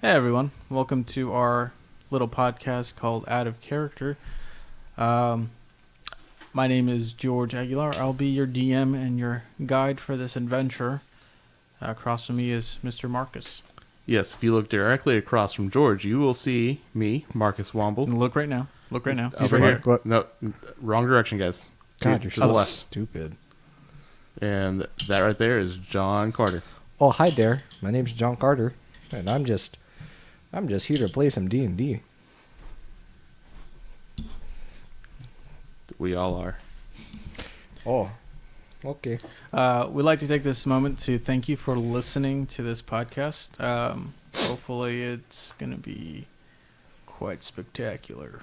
Hey everyone, welcome to our little podcast called Out of Character. My name is George Aguilar. I'll be your DM and your guide for this adventure. Across from me is Mr. Marcus. Yes, if you look directly across from George, you will see me, Marcus Womble. Look right now. Over here. No, wrong direction, guys. God, you're to the so left. stupid. And that right there is John Carter. Oh, hi there. My name's John Carter, and I'm just here to play some D&D. We all are. Oh, okay. We'd like to take this moment to thank you for listening to this podcast. Hopefully it's going to be quite spectacular.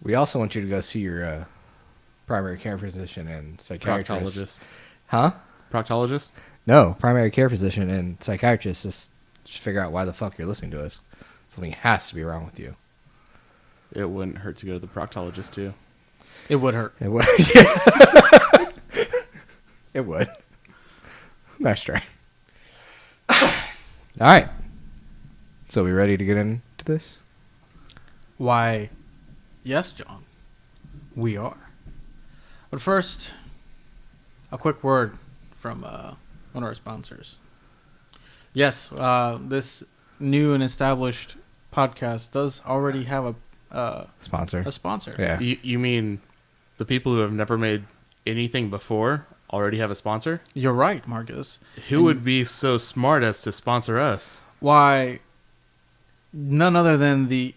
We also want you to go see your primary care physician and psychiatrist. Proctologist. Huh? Proctologist? No, primary care physician and psychiatrist. Just figure out why the fuck you're listening to us. Something has to be wrong with you. It wouldn't hurt to go to the proctologist, too. It would hurt. It would. It would. Nice try. All right. So we ready to get into this? Why, yes, John, we are. But first, a quick word from one of our sponsors. Yes, this new and established podcast does already have a Sponsor. sponsor. Yeah. You mean the people who have never made anything before already have a sponsor? You're right, Marcus. Who would be so smart as to sponsor us? Why, none other than the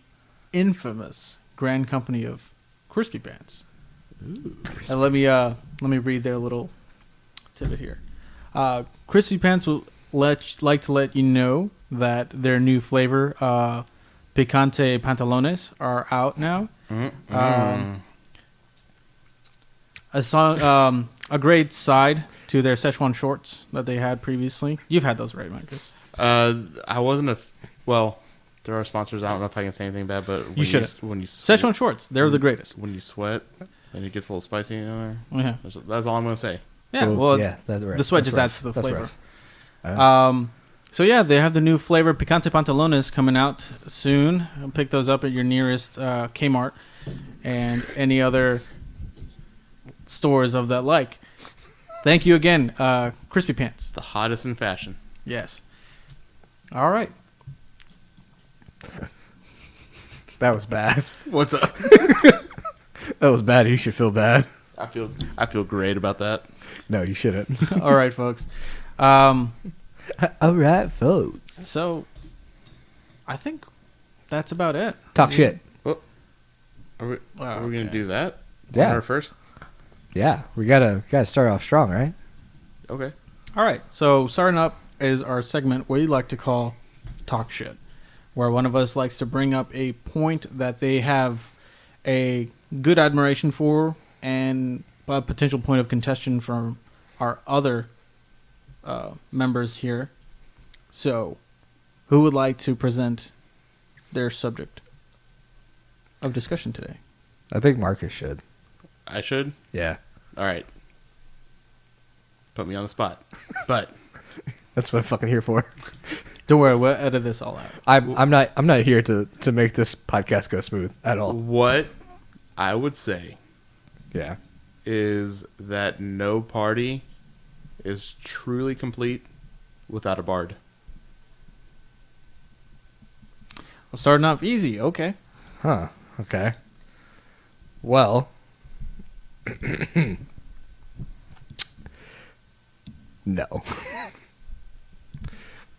infamous grand company of Crispy Pants. And let me read their little tidbit here. Crispy Pants would like to let you know that their new flavor, Picante Pantalones, are out now. A great side to their Szechuan shorts that they had previously. You've had those, right, Marcus? I wasn't well, there are sponsors. I don't know if I can say anything bad, but when You shouldn't. When you Szechuan shorts, they're the greatest. When you sweat and it gets a little spicy in there, Yeah, that's all I'm going to say. yeah. Ooh, Well, yeah, that's right. the sweat That's just rough. adds to the That's flavor. rough. So yeah, they have the new flavor Picante Pantalones coming out soon. Pick those up at your nearest Kmart and any other stores of that like. Thank you again, Crispy Pants. The hottest in fashion. Yes. All right. That was bad. What's up? That was bad. You should feel bad. I feel great about that. No, you shouldn't. All right, folks. All right, folks. So I think that's about it. Talk shit. Are we going to do that? Yeah. On our first? Yeah, we gotta start off strong, right? Okay. All right. So starting up is our segment we like to call Talk Shit, where one of us likes to bring up a point that they have a good admiration for and a potential point of contention from our other members here. So, who would like to present their subject of discussion today? I think Marcus should. I should? Yeah, All right. Put me on the spot. But that's what I'm fucking here for. Don't worry, we'll edit this all out. I'm not here to make this podcast go smooth at all. what I would say Yeah. is that no party is truly complete without a bard. Well, starting off easy, okay. Huh. Okay. Well. No.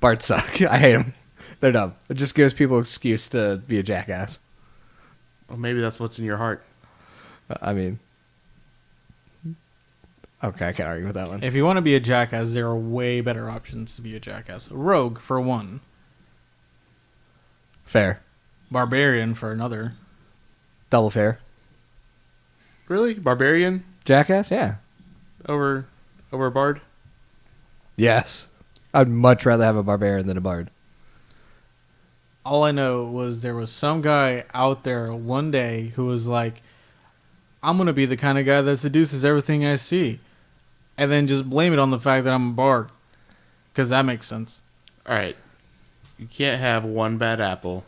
Bards suck. I hate them. They're dumb. It just gives people an excuse to be a jackass. Well, maybe that's what's in your heart. I mean. Okay, I can't argue with that one. If you want to be a jackass, there are way better options to be a jackass. Rogue, for one. Fair. Barbarian, for another. Double fair. Really? Barbarian Jackass? Yeah. over a bard? Yes. I'd much rather have a barbarian than a bard. All I know was there was some guy out there one day who was like, I'm going to be the kind of guy that seduces everything I see. And then just blame it on the fact that I'm a bard. Because that makes sense. All right. You can't have one bad apple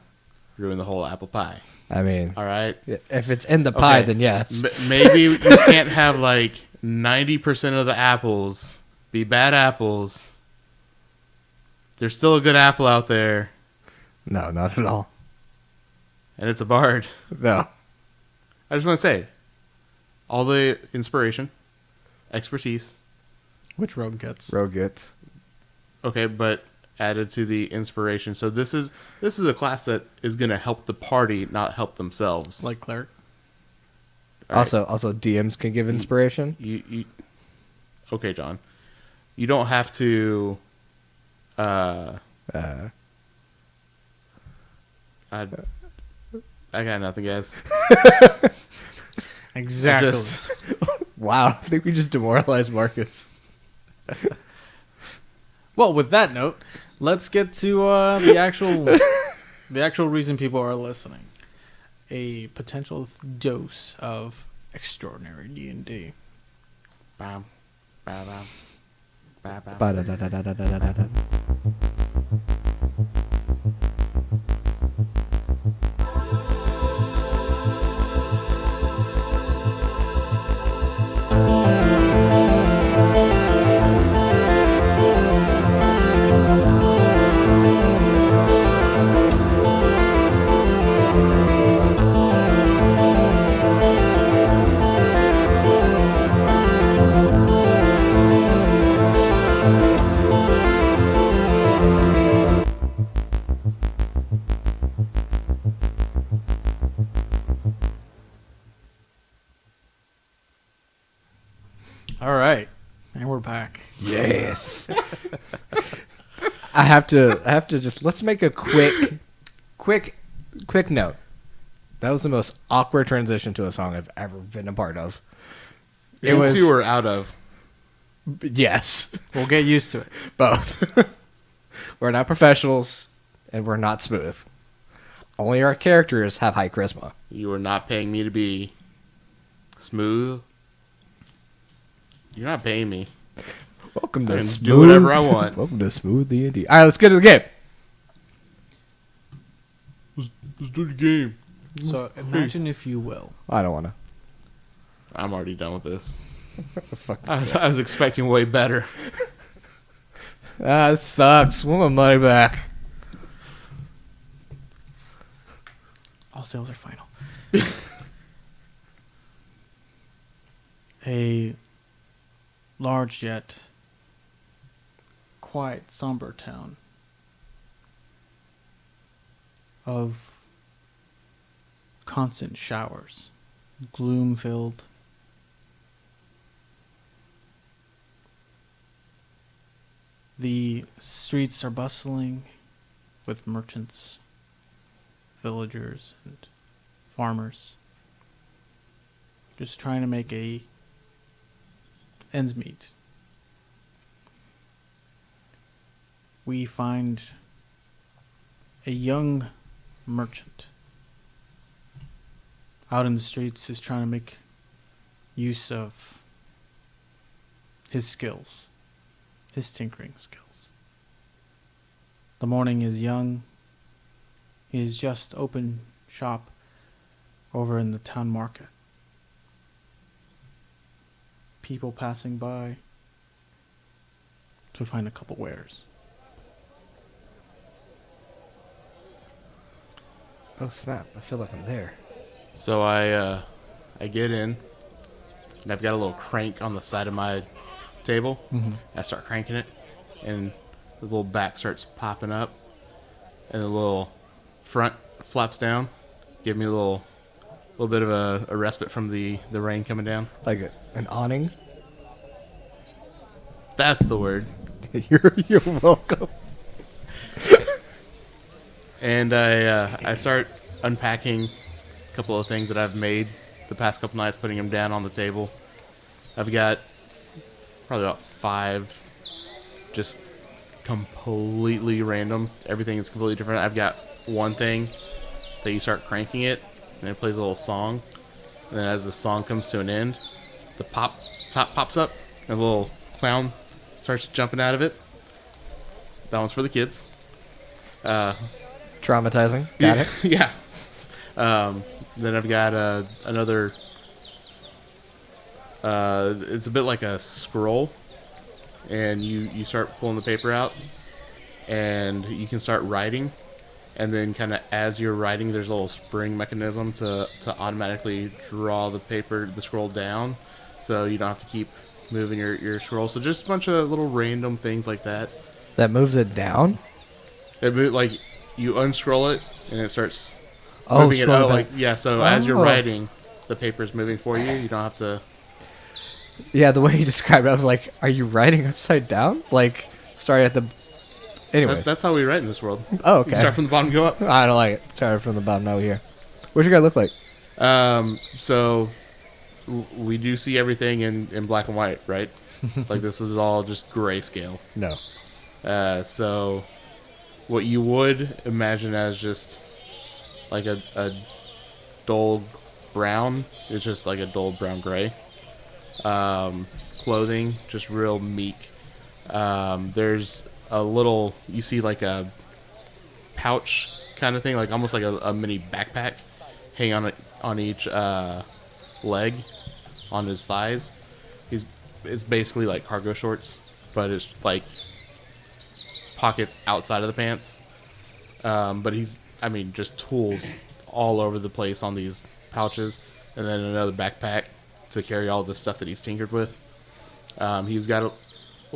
ruin the whole apple pie. I mean, All right. if it's in the pie, Okay. then yes. Maybe you can't have like 90% of the apples be bad apples. There's still a good apple out there, No, not at all. and it's a bard. No. I just want to say, all the inspiration, expertise, Which rogue gets? Rogue gets. okay, but added to the inspiration. So this is a class that is going to help the party, not help themselves. Like cleric. All right? Also, DMs can give inspiration. You okay, John? You don't have to. I got nothing, guys. Exactly. Wow, I think we just demoralized Marcus. Well, with that note, let's get to the actual reason people are listening. A potential dose of extraordinary D&D. Bam, bam, bam, bam, bam. Ba-da-da-da-da-da-da-da. All right, and we're back. Yes. I have to just let's make a quick note. That was the most awkward transition to a song I've ever been a part of. It It was you were out of. yes, We'll get used to it. both. We're not professionals and we're not smooth. Only our characters have high charisma. You were not paying me to be smooth. You're not paying me. Welcome I to can smooth. do whatever I want. Welcome to Smooth D&D. All right, let's get to the game. Let's do the game. So imagine, if you will, I don't want to. I'm already done with this. Fuck. I was expecting way better. This sucks. Want my money back. all sales are final. A large yet quiet, somber town of constant showers, gloom-filled. The streets are bustling with merchants, villagers, and farmers just trying to make ends meet. We find a young merchant out in the streets is trying to make use of his skills, his tinkering skills. The morning is young. He has just opened shop over in the town market. People passing by to find a couple wares. Oh snap! I feel like I'm there. So I get in, and I've got a little crank on the side of my table. Mm-hmm. I start cranking it, and the little back starts popping up, and the little front flaps down, give me a little bit of a respite from the rain coming down. Like an awning. That's the word. You're welcome. And I start unpacking a couple of things that I've made the past couple nights, putting them down on the table. I've got probably about 5 just completely random. Everything is completely different. I've got one thing that you start cranking it, and it plays a little song. And then as the song comes to an end, the top pops up, and a little clown starts jumping out of it. That one's for the kids. Traumatizing. Got it. Yeah. Then I've got another. It's a bit like a scroll, and you start pulling the paper out, and you can start writing, and then kind of as you're writing, there's a little spring mechanism to automatically draw the scroll down, so you don't have to keep moving your scroll. So just a bunch of little random things like that. That moves it down? Like you unscroll it, and it starts moving it scroll out. back. Like yeah, so as you're writing, the paper's moving for you. You don't have to. Yeah, the way you described it, I was like, are you writing upside down? Like, start at the... Anyways. That's how we write in this world. Oh, okay. You start from the bottom, go up. I don't like it. Started from the bottom, now here. What's your guy look like? So we do see everything in black and white, right? Like this is all just grayscale. No. So what you would imagine as just like a dull brown is just like a dull brown gray. Clothing just real meek. There's a little, you see like a pouch kind of thing, like almost like a mini backpack hanging on each leg on his thighs. It's basically like cargo shorts, but it's like pockets outside of the pants. But just tools all over the place on these pouches, and then another backpack to carry all the stuff that he's tinkered with. He's got a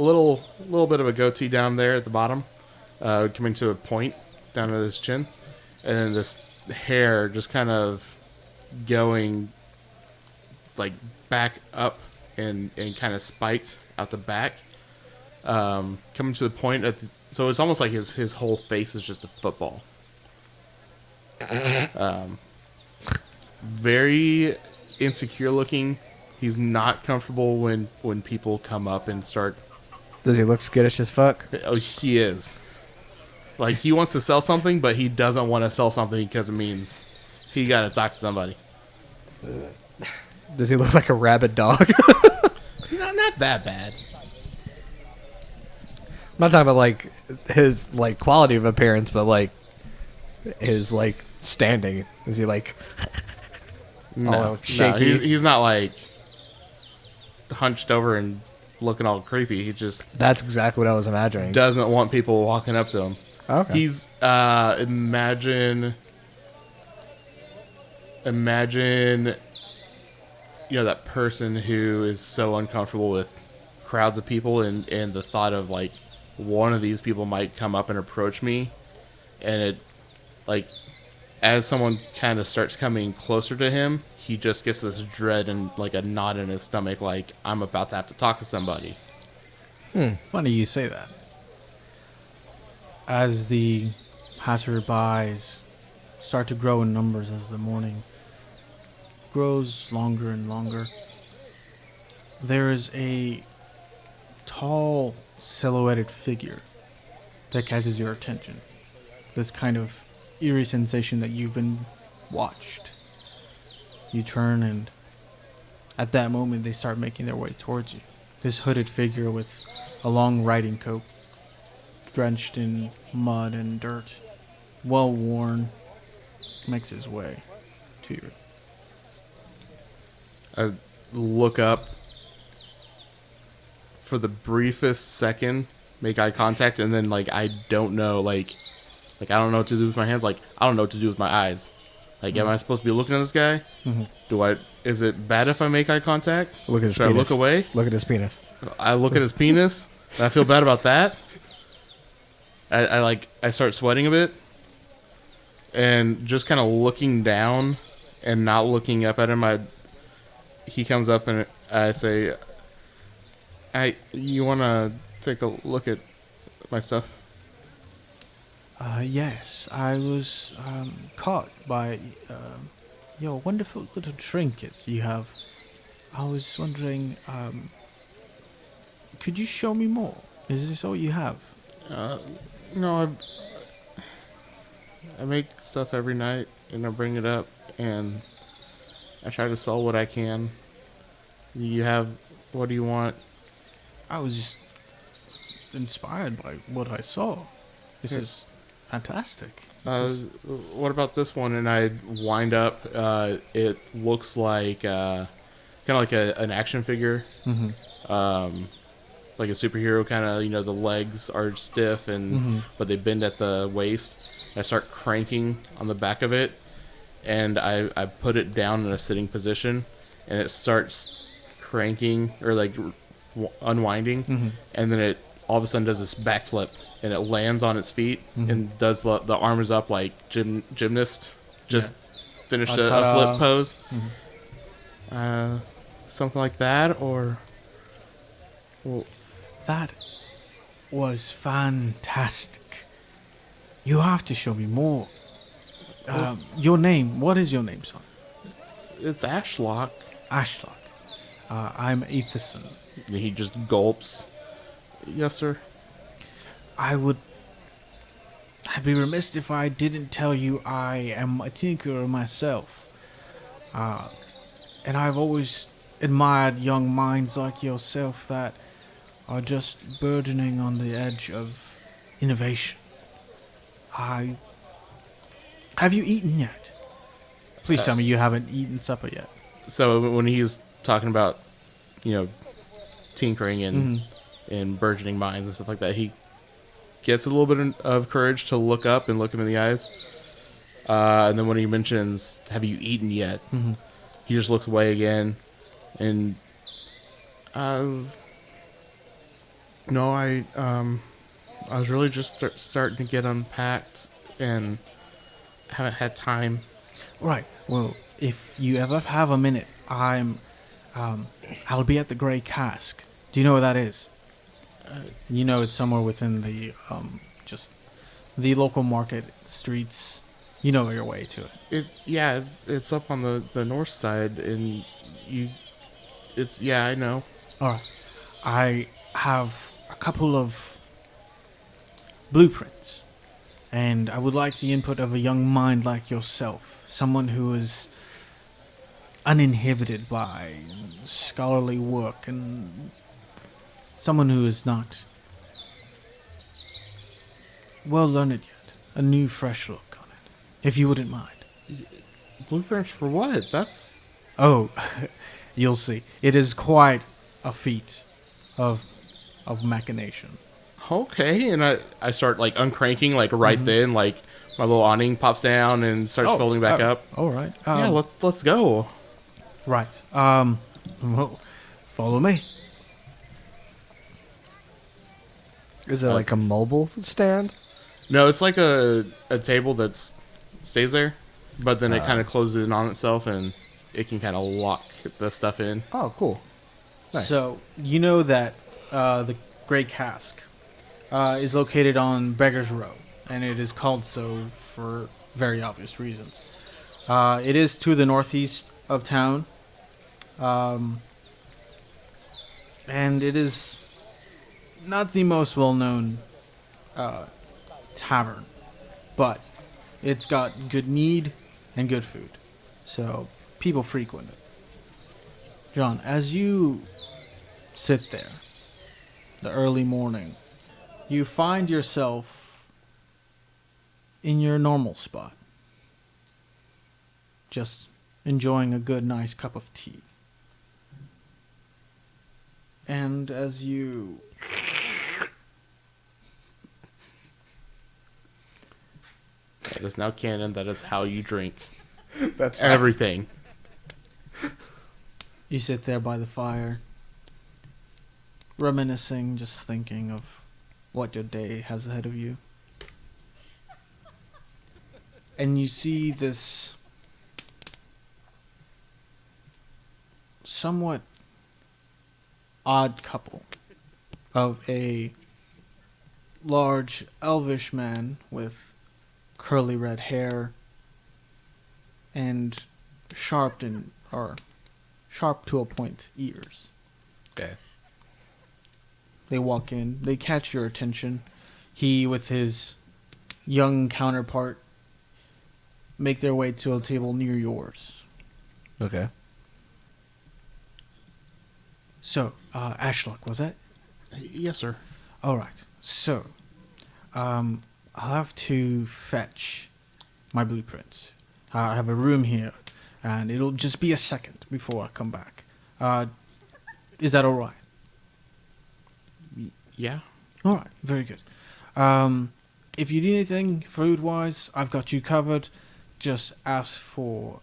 little bit of a goatee down there at the bottom, coming to a point down at his chin, and then this hair just kind of going like back up and kind of spiked out the back, coming to the point so it's almost like his whole face is just a football. Very insecure looking. He's not comfortable when people come up and start. Does he look skittish as fuck? Oh, he is. Like, he wants to sell something, but he doesn't want to sell something because it means he got to talk to somebody. Does he look like a rabid dog? Not that bad. I'm not talking about like his like quality of appearance, but like his like standing. Is he like No, shaky? He's not like hunched over and looking all creepy. He just That's exactly what I was imagining. doesn't want people walking up to him. Okay. He's imagine that person who is so uncomfortable with crowds of people and the thought of like one of these people might come up and approach me, and it like as someone kind of starts coming closer to him, he just gets this dread and like a knot in his stomach, like I'm about to have to talk to somebody. Funny you say that. As the passerbys start to grow in numbers as the morning grows longer and longer, there is a tall, silhouetted figure that catches your attention. This kind of eerie sensation that you've been watched. You turn, and at that moment they start making their way towards you. This hooded figure with a long riding coat, drenched in mud and dirt, well worn, makes his way to you. I look up for the briefest second, make eye contact, and then like I don't know, like I don't know what to do with my hands, like I don't know what to do with my eyes. Like, am I supposed to be looking at this guy? Mm-hmm. Is it bad if I make eye contact? Look at his Should penis. I look away? Look at his penis. I look at his penis, and I feel bad about that. I start sweating a bit, and just kind of looking down and not looking up at him. He comes up and I say, you want to take a look at my stuff? Yes, I was caught by your wonderful little trinkets you have. I was wondering, could you show me more? Is this all you have? No, I make stuff every night and I bring it up and I try to sell what I can. What do you want? I was just inspired by what I saw. This is Fantastic. What about this one? And I wind up. It looks like kind of like an action figure, like a superhero. Kind of, the legs are stiff and but they bend at the waist. I start cranking on the back of it, and I put it down in a sitting position, and it starts cranking or like unwinding, and then it all of a sudden does this backflip, and it lands on its feet and does the arms up like gymnast just finished a flip pose. Something like that, or that was fantastic. You have to show me more. Your name. What is your name, son? it's Ashlock. Ashlock. I'm Ethacyn. And he just gulps. Yes, sir. I'd be remiss if I didn't tell you I am a tinkerer myself. And I've always admired young minds like yourself that are just burgeoning on the edge of innovation. Have you eaten yet? Please tell me you haven't eaten supper yet. So when he's talking about, tinkering and burgeoning minds and stuff like that, he gets a little bit of courage to look up and look him in the eyes. And then when he mentions, "Have you eaten yet?" He just looks away again, and no, I was really just starting to get unpacked and haven't had time. Right. Well, if you ever have a minute, I'll be at the Grey Cask. Do you know where that is? It's somewhere within the just the local market streets. You know your way to it. It's up on the north side, and I know. All right. I have a couple of blueprints, and I would like the input of a young mind like yourself, someone who is uninhibited by scholarly work, and someone who is not well learned yet. A new, fresh look on it, if you wouldn't mind. Blueprints for what? That's... Oh, you'll see. It is quite a feat of machination. Okay, and I start like uncranking like right then, like my little awning pops down and starts folding back up. All right. Let's go. Right. Well, follow me. Is it like a mobile stand? No, it's like a table that stays there, but then it kind of closes in on itself, and it can kind of lock the stuff in. Oh, cool. Nice. So, you know that the Grey Cask is located on Beggar's Row, and it is called so for very obvious reasons. It is to the northeast of town, and it is not the most well-known tavern, but it's got good mead and good food, so people frequent it. John, as you sit there, the early morning, you find yourself in your normal spot, just enjoying a good, nice cup of tea. And as you... That is now canon. That is how you drink. That's everything. You sit there by the fire, reminiscing, just thinking of what your day has ahead of you. And you see this somewhat odd couple of a large elvish man with curly red hair and sharp to a point ears. Okay. They walk in, they catch your attention. He with his young counterpart make their way to a table near yours. Okay. So, Ashlock, was that? Yes, sir. All right. So, I'll have to fetch my blueprints. I have a room here, and it'll just be a second before I come back. Is that all right? Yeah. All right, very good. If you need anything food-wise, I've got you covered. Just ask for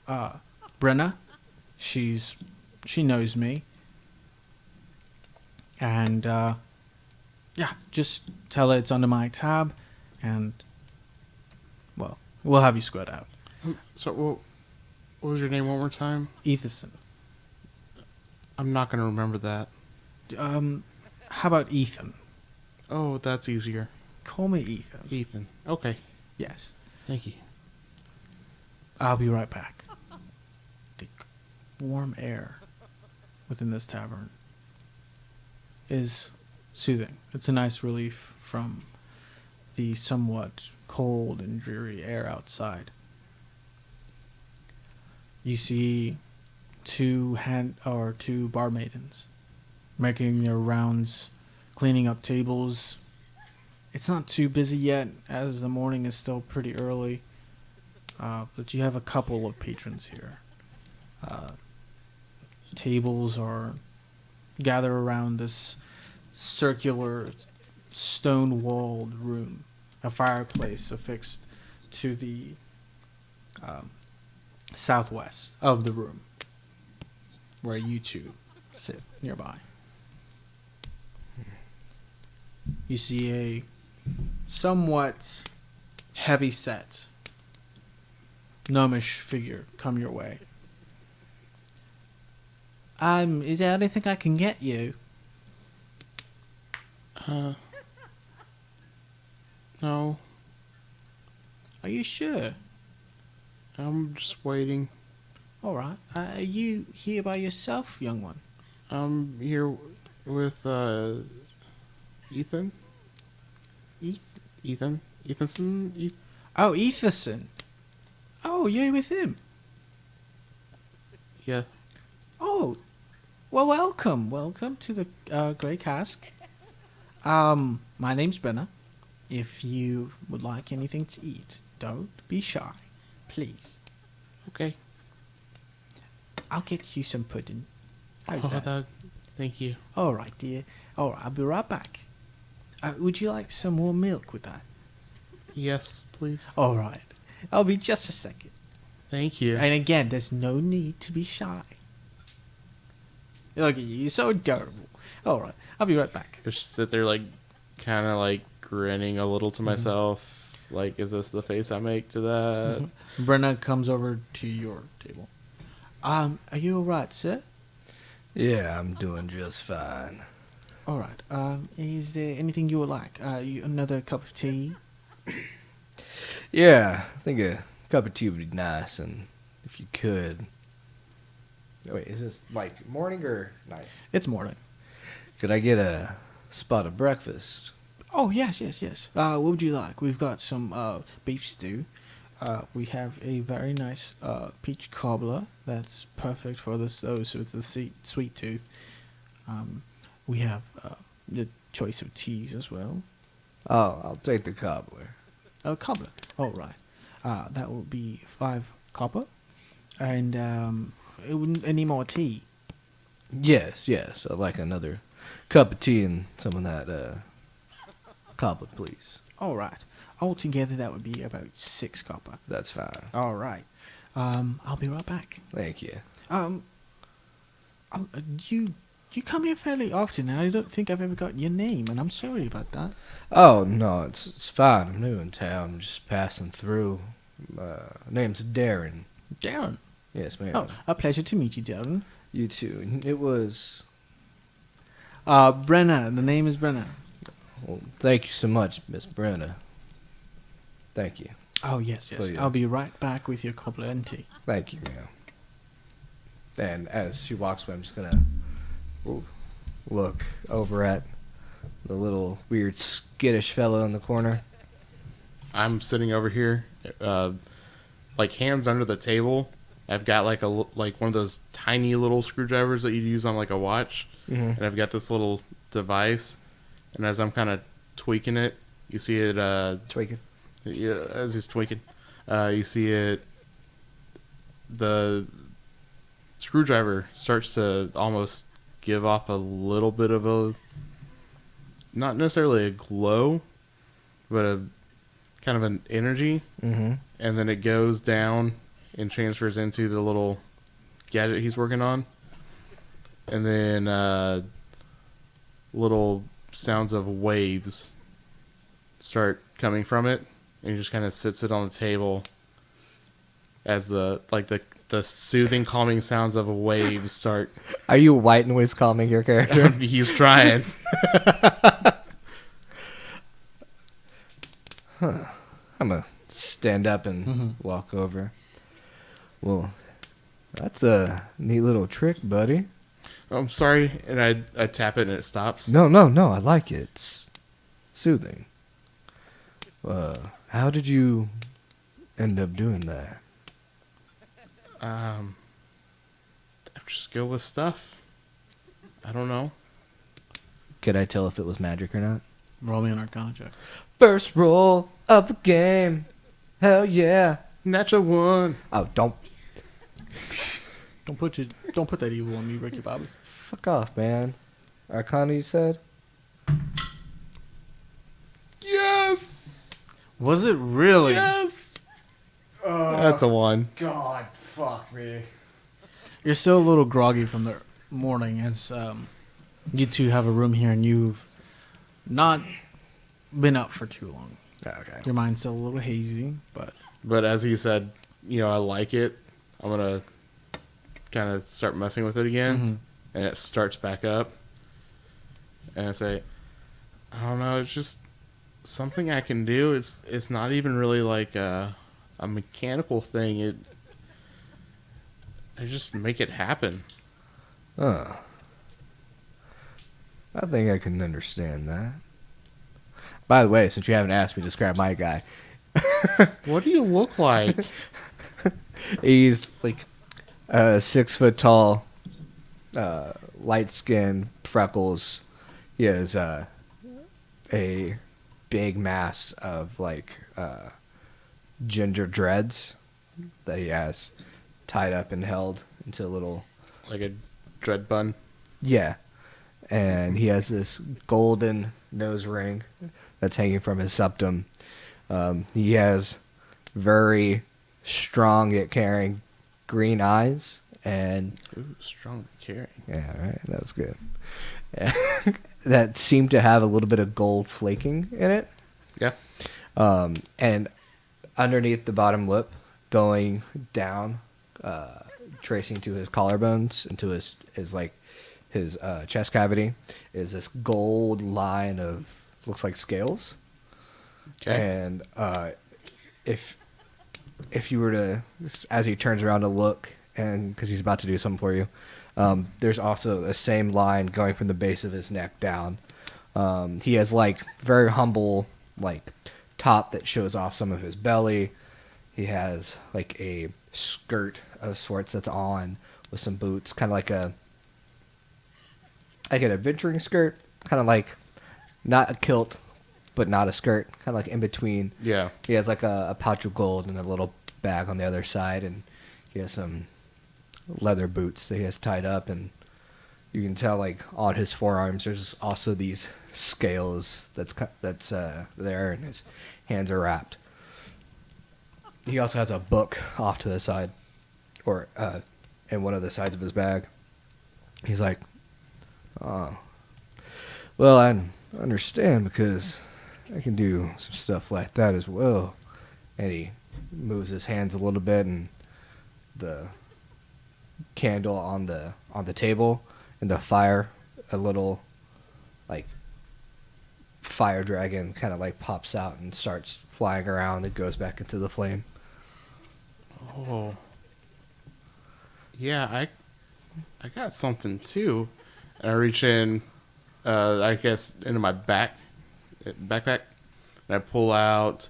Brenna. She knows me. And yeah, just tell her it's under my tab, and well, we'll have you squared out. So, what was your name one more time? Ethacyn. I'm not going to remember that. How about Ethan? Oh, that's easier. Call me Ethan. Ethan. Okay. Yes. Thank you. I'll be right back. The warm air within this tavern is soothing. It's a nice relief from the somewhat cold and dreary air outside. You see two bar maidens making their rounds, cleaning up tables. It's not too busy yet, as the morning is still pretty early, but you have a couple of patrons here. Tables are gathered around this circular, stone-walled room. A fireplace affixed to the southwest of the room, where you two sit nearby. You see a somewhat heavy-set, gnomish figure come your way. Is there anything I can get you? No. Are you sure? I'm just waiting. All right. Are you here by yourself, young one? I'm here with, Ethan? Ethan? Ethacyn? Oh, Ethacyn. Oh, you're with him. Yeah. Oh, well, welcome. Welcome to the Grey Cask. My name's Brenna. If you would like anything to eat, don't be shy. Please. Okay. I'll get you some pudding. How's Oh, that? thank you. All right, dear. All right, I'll be right back. Would you like some more milk with that? Yes, please. All right. I'll be just a second. Thank you. And again, there's no need to be shy. Look at you. You're so adorable. All right. I'll be right back. Just sit there, like, kind of, like, grinning a little to myself. Like, is this the face I make to that? Brenna comes over to your table. Are you all right, sir? Yeah, I'm doing just fine. All right. Is there anything you would like? Another cup of tea? Yeah, I think a cup of tea would be nice, and if you could... Wait, is this like morning or night? It's morning. Could I get a spot of breakfast? Oh, yes. What would you like? We've got some beef stew. We have a very nice peach cobbler that's perfect for those with the sweet tooth. We have the choice of teas as well. Oh, I'll take the cobbler. Oh, cobbler. All right. That will be 5 copper. And any more tea? Yes. I'd like another cup of tea and some of that cobbler, please. All right. Altogether, that would be about 6 copper. That's fine. All right. I'll be right back. Thank you. You come here fairly often, and I don't think I've ever got your name, and I'm sorry about that. Oh, no, it's fine. I'm new in town. I'm just passing through. Name's Darren. Darren. Yes, ma'am. Oh, a pleasure to meet you, Darren. You too. It was... Brenna. The name is Brenna. Well, thank you so much, Miss Brenna. Thank you. Oh, yes. So, yeah. I'll be right back with your cobbler and tea. Thank you, ma'am. And as she walks away, I'm just going to look over at the little weird skittish fellow in the corner. I'm sitting over here, like hands under the table. I've got like one of those tiny little screwdrivers that you'd use on like a watch, and I've got this little device. And as I'm kind of tweaking it, you see it Tweaking. Yeah, as he's tweaking, you see it. The screwdriver starts to almost give off a little bit of a, not necessarily a glow, but a kind of an energy. Mm-hmm. And then it goes down and transfers into the little gadget he's working on. And then little sounds of waves start coming from it. And he just kind of sits it on the table as the soothing, calming sounds of waves start. Are you white noise calming your character? He's trying. I'm gonna stand up and walk over. Well, that's a neat little trick, buddy. I'm sorry, and I tap it and it stops. No, I like it. It's soothing. How did you end up doing that? Just go with stuff. I don't know. Could I tell if it was magic or not? Roll me an Arcana check. First roll of the game. Hell yeah. Natural one. Oh, don't Don't put that evil on me, Ricky Bobby. fuck off, man. Arcana, you said? Yes. Was it really? Yes. That's a 1. God, fuck me. You're still a little groggy from the morning as you two have a room here and you've not been up for too long. Okay. Your mind's still a little hazy, but But as he said, I like it. I'm gonna kind of start messing with it again, and it starts back up. And I say, I don't know. It's just something I can do. It's not even really like a mechanical thing. I just make it happen. I think I can understand that. By the way, since you haven't asked me to describe my guy, What do you look like? he's like 6 foot tall, light skin, freckles. He has a big mass of ginger dreads that he has tied up and held into a little. Like a dread bun. Yeah. And he has this golden nose ring that's hanging from his septum. He has very strong yet caring green eyes. And Ooh, strong caring. yeah, right. That was good. That seemed to have a little bit of gold flaking in it. Yeah. And underneath the bottom lip, going down, tracing to his collarbones into his chest cavity, is this gold line of looks like scales. Okay. And if you were to, as he turns around to look, and because he's about to do something for you, there's also the same line going from the base of his neck down. He has very humble top that shows off some of his belly. He has a skirt of sorts that's on with some boots, kind of like an adventuring skirt, kind of not a kilt, but not a skirt, kind of in between. Yeah. He has a pouch of gold and a little bag on the other side, and he has some leather boots that he has tied up, and you can tell on his forearms there's also these scales that's there, and his hands are wrapped. He also has a book off to the side, or in one of the sides of his bag. He's like, "Oh, well, I understand because I can do some stuff like that as well." And he moves his hands a little bit, and the candle on the table and the fire, a little fire dragon kind of pops out and starts flying around and goes back into the flame. Oh. Yeah, I got something too. And I reach in, I guess, into my backpack, and I pull out,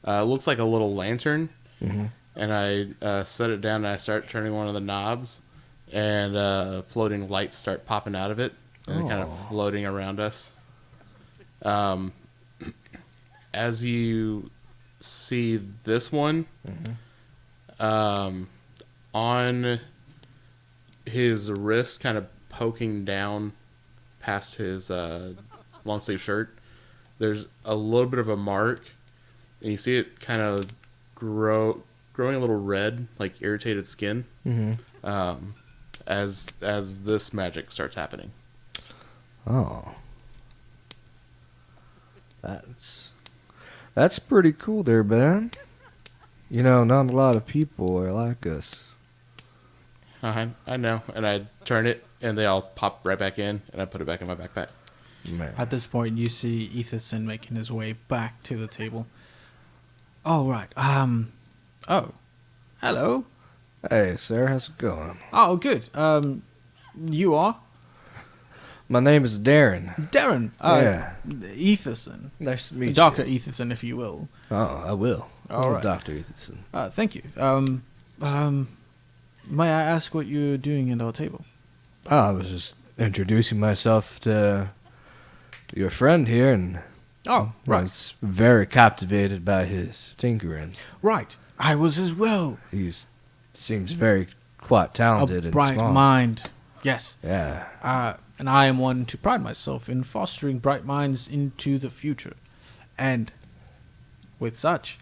looks like a little lantern, Mm-hmm. and I set it down and I start turning one of the knobs, and floating lights start popping out of it, and kind of floating around us. As you see this one on his wrist, kind of poking down past his long sleeve shirt. There's a little bit of a mark, and you see it kind of growing a little red, like irritated skin, as this magic starts happening. Oh, that's pretty cool there, Ben. You know, not a lot of people are like us. I know, and I turn it, and they all pop right back in, and I put it back in my backpack. Man. At this point, you see Ethacyn making his way back to the table. Oh, right. Oh. Hello. Hey, sir, how's it going? Oh, good. You are? My name is Darren. Darren. Yeah. Ethacyn. Nice to meet Dr. you. Ethacyn, if you will. Oh, I will. All right. Dr. Ethacyn. Thank you. May I ask what you're doing at our table? Oh, I was just introducing myself to your friend here, and Oh, I right. was very captivated by his tinkering. Right. I was as well. He seems very quite talented A and bright smart. mind. Yes. Yeah. And I am one to pride myself in fostering bright minds into the future. And with such,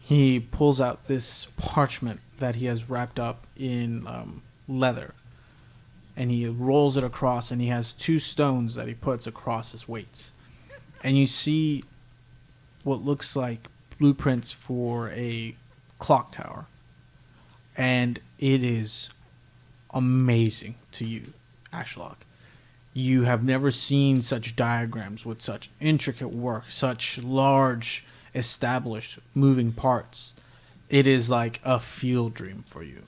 he pulls out this parchment that he has wrapped up in leather. And he rolls it across, and he has 2 stones that he puts across as weights. And you see what looks like blueprints for a clock tower. And it is amazing to you, Ashlock. You have never seen such diagrams with such intricate work, such large, established moving parts. It is like a field dream for you.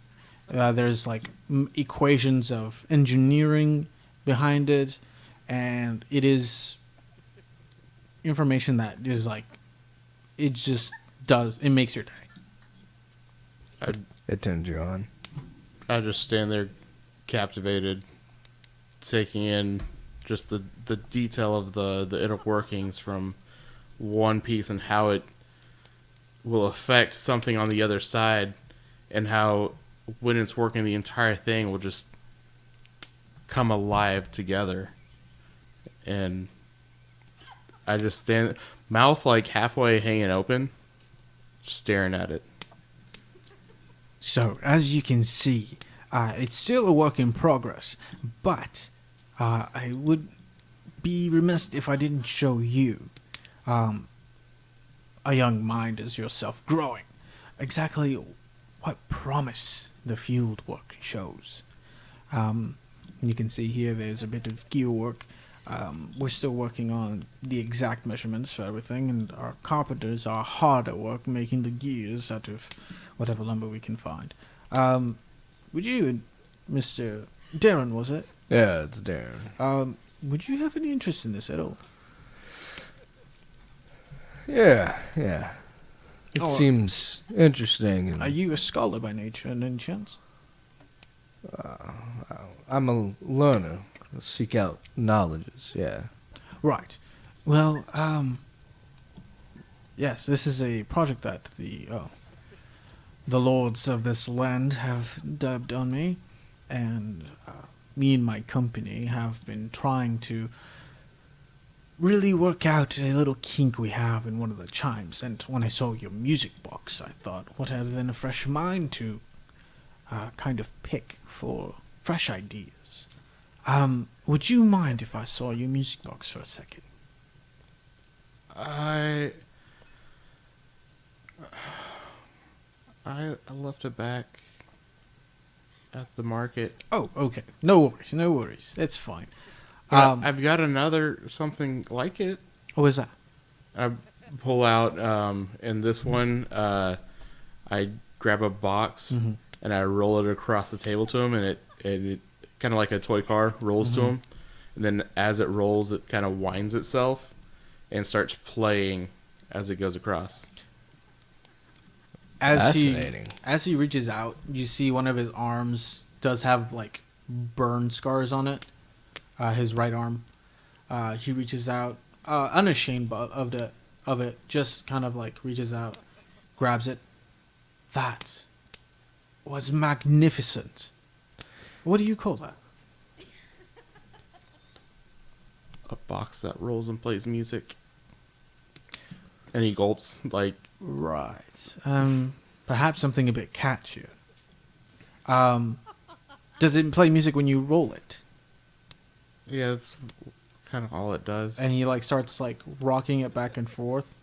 There's like equations of engineering behind it, and it is information that is like, it just does, it makes your day. It turns you on. I just stand there captivated, taking in just the detail of the inner workings from one piece and how it will affect something on the other side, and how when it's working, the entire thing will just come alive together. And I just stand, mouth like halfway hanging open, staring at it. So, as you can see, it's still a work in progress, but I would be remiss if I didn't show you, a young mind as yourself, growing exactly what promise the field work shows. You can see here there's a bit of gear work. We're still working on the exact measurements for everything, and our carpenters are hard at work making the gears out of whatever lumber we can find. Would you, Mr. Darren, was it? Yeah, it's Darren. Would you have any interest in this at all? Yeah. It Oh, seems interesting. And Are you a scholar by nature, and any chance? I'm a learner. I seek out knowledges, yeah. Right. Well, yes, this is a project that the lords of this land have dubbed on me, and me and my company have been trying to really work out a little kink we have in one of the chimes. And when I saw your music box, I thought, what other than a fresh mind to kind of pick for fresh ideas. Would you mind if I saw your music box for a second? I left it back at the market. Oh, okay. No worries. It's fine. I've got another something like it. What was that? I pull out, in this one, I grab a box and I roll it across the table to him, and it kind of like a toy car rolls to him, and then as it rolls, it kind of winds itself and starts playing as it goes across. Fascinating. As he reaches out, you see one of his arms does have like burn scars on it. His right arm. He reaches out, unashamed of it, just kind of like reaches out grabs it. That was magnificent. What do you call that? A box that rolls and plays music. And he gulps, like... Right. Perhaps something a bit catchier. Does it play music when you roll it? Yeah, that's kind of all it does. And he like starts like rocking it back and forth.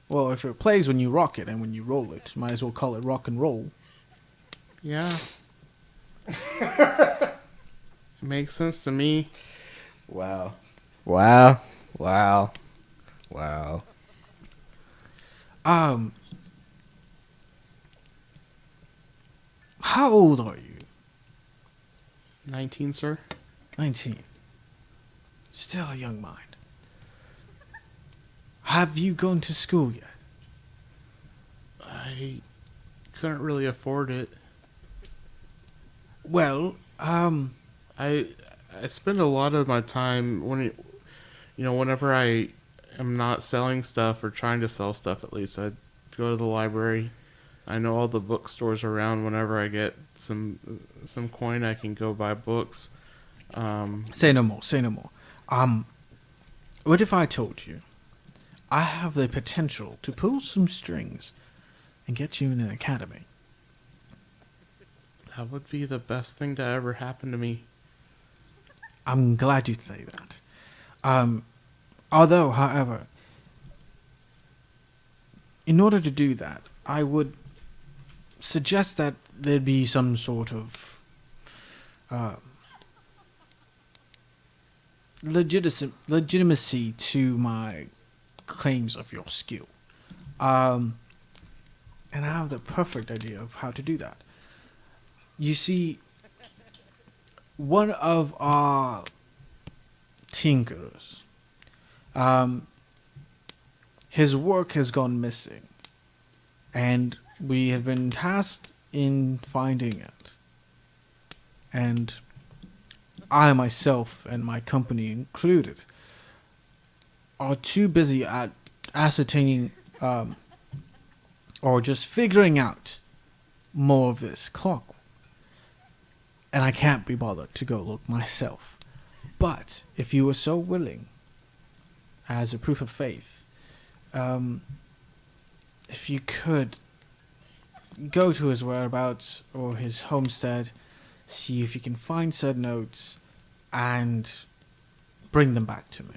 Well, if it plays when you rock it and when you roll it, might as well call it rock and roll. Yeah. It makes sense to me. Wow. Wow. Wow. Wow. How old are you? 19, sir? 19. Still a young mind. Have you gone to school yet? I couldn't really afford it. Well, I spend a lot of my time whenever I am not selling stuff or trying to sell stuff, at least I go to the library. I know all the bookstores around. Whenever I get some coin, I can go buy books. say no more, say no more. What if I told you I have the potential to pull some strings and get you in an academy? That would be the best thing to ever happen to me. I'm glad you say that. Although, however, in order to do that, I would suggest that there be some sort of legitimacy to my claims of your skill. And I have the perfect idea of how to do that. You see, one of our tinkers, his work has gone missing, and we have been tasked in finding it. And I myself, and my company included, are too busy at ascertaining or just figuring out more of this clock. And I can't be bothered to go look myself. But if you were so willing, as a proof of faith, if you could go to his whereabouts or his homestead, see if you can find said notes, and bring them back to me.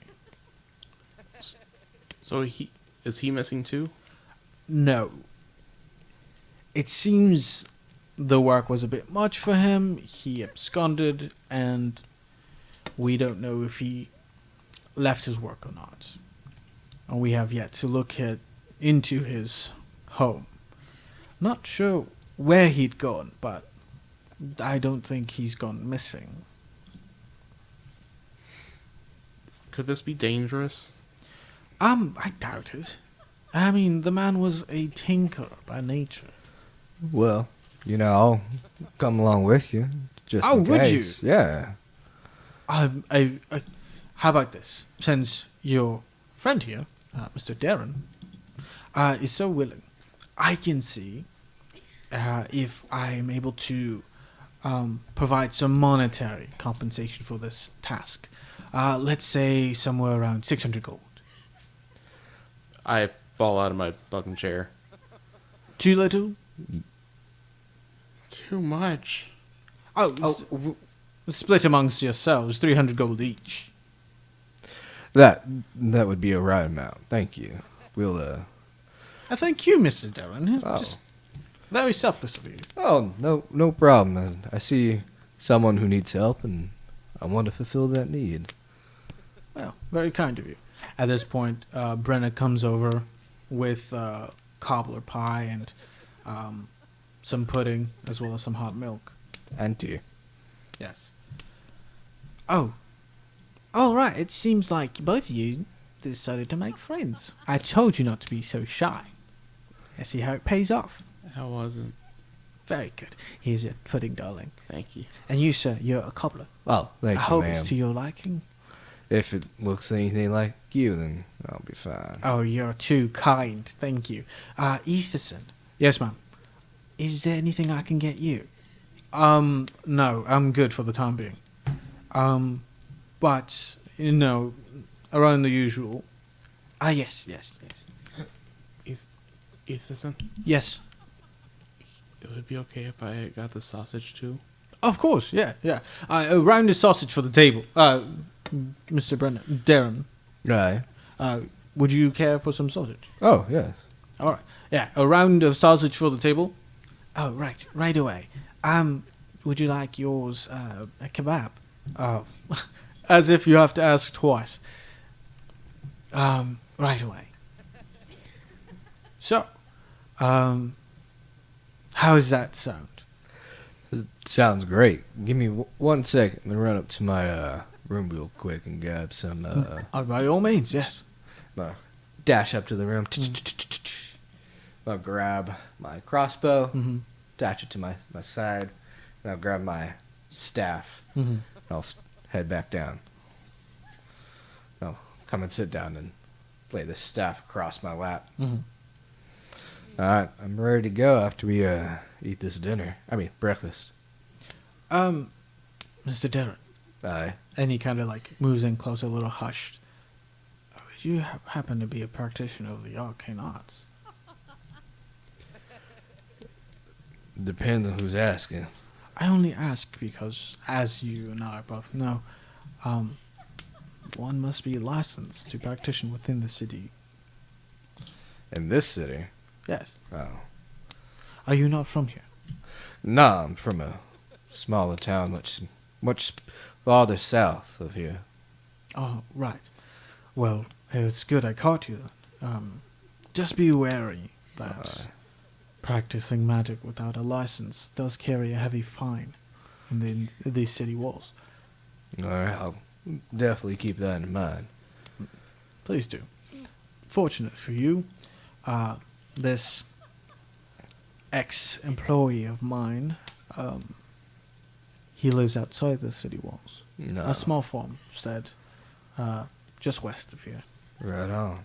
So is he missing too? No. It seems the work was a bit much for him. He absconded, and we don't know if he left his work or not. And we have yet to look into his home. Not sure where he'd gone, but I don't think he's gone missing. Could this be dangerous? I doubt it. I mean, the man was a tinker by nature. Well, I'll come along with you. Just in would case. you? Yeah. How about this? Since your friend here, Mr. Darren, is so willing, I can see if I am able to provide some monetary compensation for this task. Let's say somewhere around 600 gold. I fall out of my fucking chair. Too little? Too much. Split amongst yourselves, 300 gold each. That would be a right amount. Thank you. We'll Thank you, Mr. Darren. Oh. Just very selfless of you. Oh, no problem. I see someone who needs help, and I want to fulfill that need. Well, very kind of you. At this point, Brenna comes over with cobbler pie and some pudding, as well as some hot milk. And tea. Yes. Oh. All right. It seems like both of you decided to make friends. I told you not to be so shy. I see how it pays off. I wasn't. Very good. Here's your pudding, darling. Thank you. And you, sir, you're a cobbler. Oh, thank I you, hope ma'am. it's to your liking. If it looks anything like you, then I'll be fine. Oh, you're too kind. Thank you. Ethacyn. Yes, ma'am. Is there anything I can get you? No, I'm good for the time being. But, around the usual. Yes. Ethacyn, Yes. it would be okay if I got the sausage too. Of course, yeah. Around the sausage for the table. Mr. Darren, Right. would you care for some sausage? Oh, yes. All right. Yeah, a round of sausage for the table. Oh, right away. Would you like yours a kebab? Oh, as if you have to ask twice. Right away. So, how does that sound? This sounds great. Give me 1 second. Let me run up to my room real quick and grab some. By all means, yes. Dash up to the room. I'll grab my crossbow, Mm-hmm. attach it to my side, and I'll grab my staff. Mm-hmm. And I'll head back down. I'll come and sit down and lay the staff across my lap. Mm-hmm. All right, I'm ready to go after we eat this breakfast. Mr. Darren. Aye. And he kind of moves in closer, a little hushed. Would you happen to be a practitioner of the arcane arts? Depends on who's asking. I only ask because, as you and I both know, one must be licensed to practice within the city. In this city? Yes. Oh. Are you not from here? Nah, I'm from a smaller town much farther south of here. Oh, right. Well, it's good I caught you then. Just be wary that practicing magic without a license does carry a heavy fine in these city walls. All right, I'll definitely keep that in mind. Please do. Fortunate for you, this ex-employee of mine, he lives outside the city walls. No. A small farmstead, just west of here. Right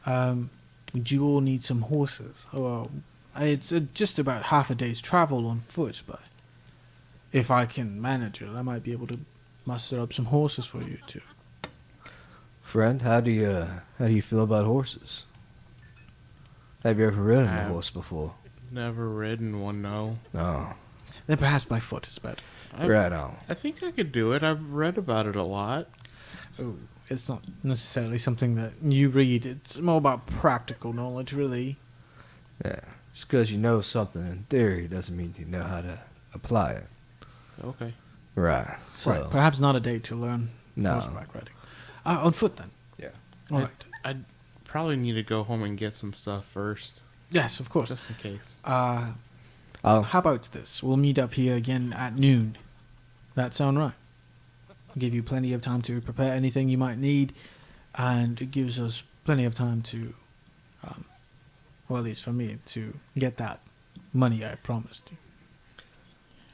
on. Would you all need some horses? Well, it's just about half a day's travel on foot, but if I can manage it, I might be able to muster up some horses for you too. Friend, how do you feel about horses? Have you ever ridden a horse before? Never ridden one, no. No. Then perhaps by foot is better. Right on. I think I could do it. I've read about it a lot. Oh, it's not necessarily something that you read. It's more about practical knowledge, really. Yeah. Just because you know something in theory doesn't mean you know how to apply it. Okay. Right. So, Right. Perhaps not a day to learn No. horseback riding. On foot, then. Yeah. All right. I'd probably need to go home and get some stuff first, Yes, of course. just in case. I'll How about this? We'll meet up here again at noon. That sound right? Give you plenty of time to prepare anything you might need, and it gives us plenty of time to, well, at least for me, to get that money I promised you.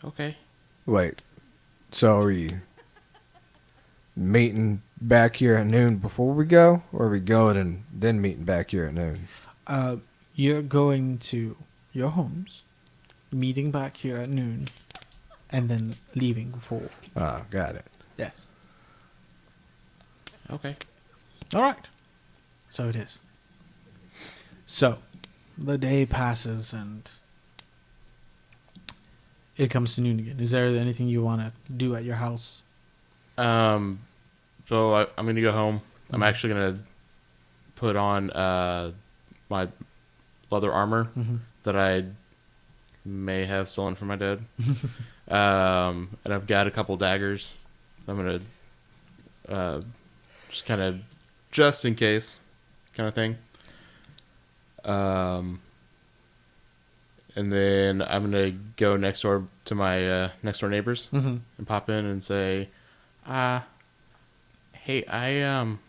Okay. wait. So are we meeting back here at noon before we go, or are we going and then meeting back here at noon? You're going to your homes, meeting back here at noon, and then leaving before. Oh, got it. Yes. Okay. All right. So it is. So, the day passes and it comes to noon again. Is there anything you want to do at your house? So I'm gonna go home. I'm actually gonna put on my leather armor that I may have stolen from my dad. And I've got a couple daggers. I'm gonna just kind of just in case kind of thing. And then I'm gonna go next door to my next door neighbors and pop in and say, hey, I'm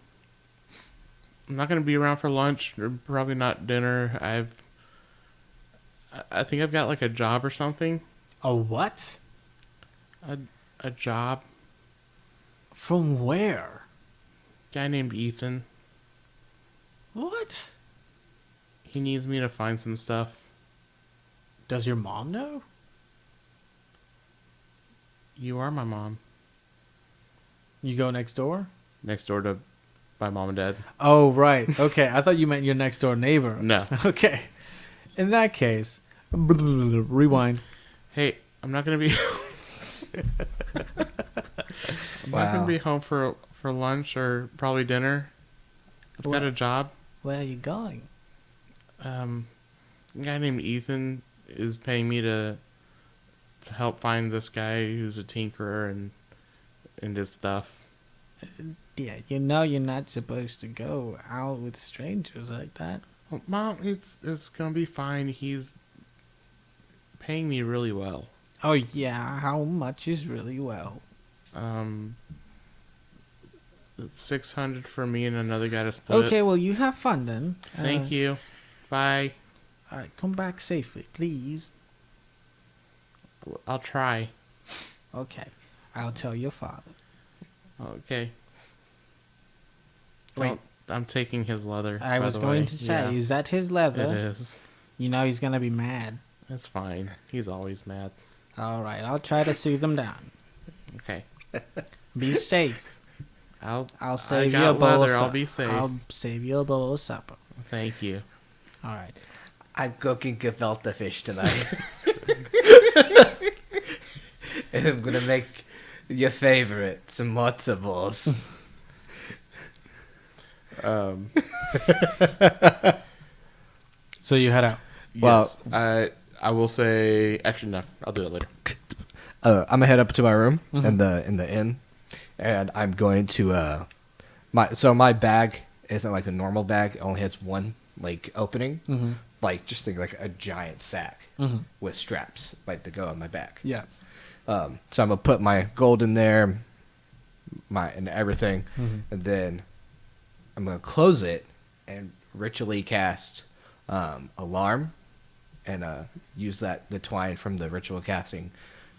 not gonna be around for lunch or probably not dinner. I think I've got like a job or something. A what? A job. From where? Guy named Ethan. What? He needs me to find some stuff. Does your mom know? You are my mom. You go next door? Next door to my mom and dad. Oh, right. Okay. I thought you meant your next door neighbor. No. Okay. In that case, rewind. Hey, I'm not gonna be. I'm not gonna be home for lunch or probably dinner. I've got a job. Where are you going? A guy named Ethan is paying me to help find this guy who's a tinkerer and his stuff. Yeah, you know you're not supposed to go out with strangers like that. Well, Mom, it's gonna be fine. He's paying me really well. Oh, yeah. How much is really well? It's 600 for me and another guy to split. Okay, well, you have fun then. Thank you. Bye. All right, come back safely, please. I'll try. Okay, I'll tell your father. Okay. Wait. I'm taking his leather. I was going to say, is that his leather? It is. You know he's gonna be mad. It's fine. He's always mad. All right, I'll try to soothe him down. Okay. Be safe. I'll save you a bowl of supper. I'll be safe. I'll save you a bowl of supper. Thank you. All right. I'm cooking gefilte fish tonight. And I'm gonna make your favorite, some matzo balls. So you head out. Yes. Well, I will say. Actually, no. I'll do it later. I'm gonna head up to my room in the inn, and I'm going to my bag isn't like a normal bag. It only has one like opening, like just think like a giant sack with straps like to go on my back. Yeah. So I'm gonna put my gold in there, and everything, and then I'm gonna close it and ritually cast alarm, and use the twine from the ritual casting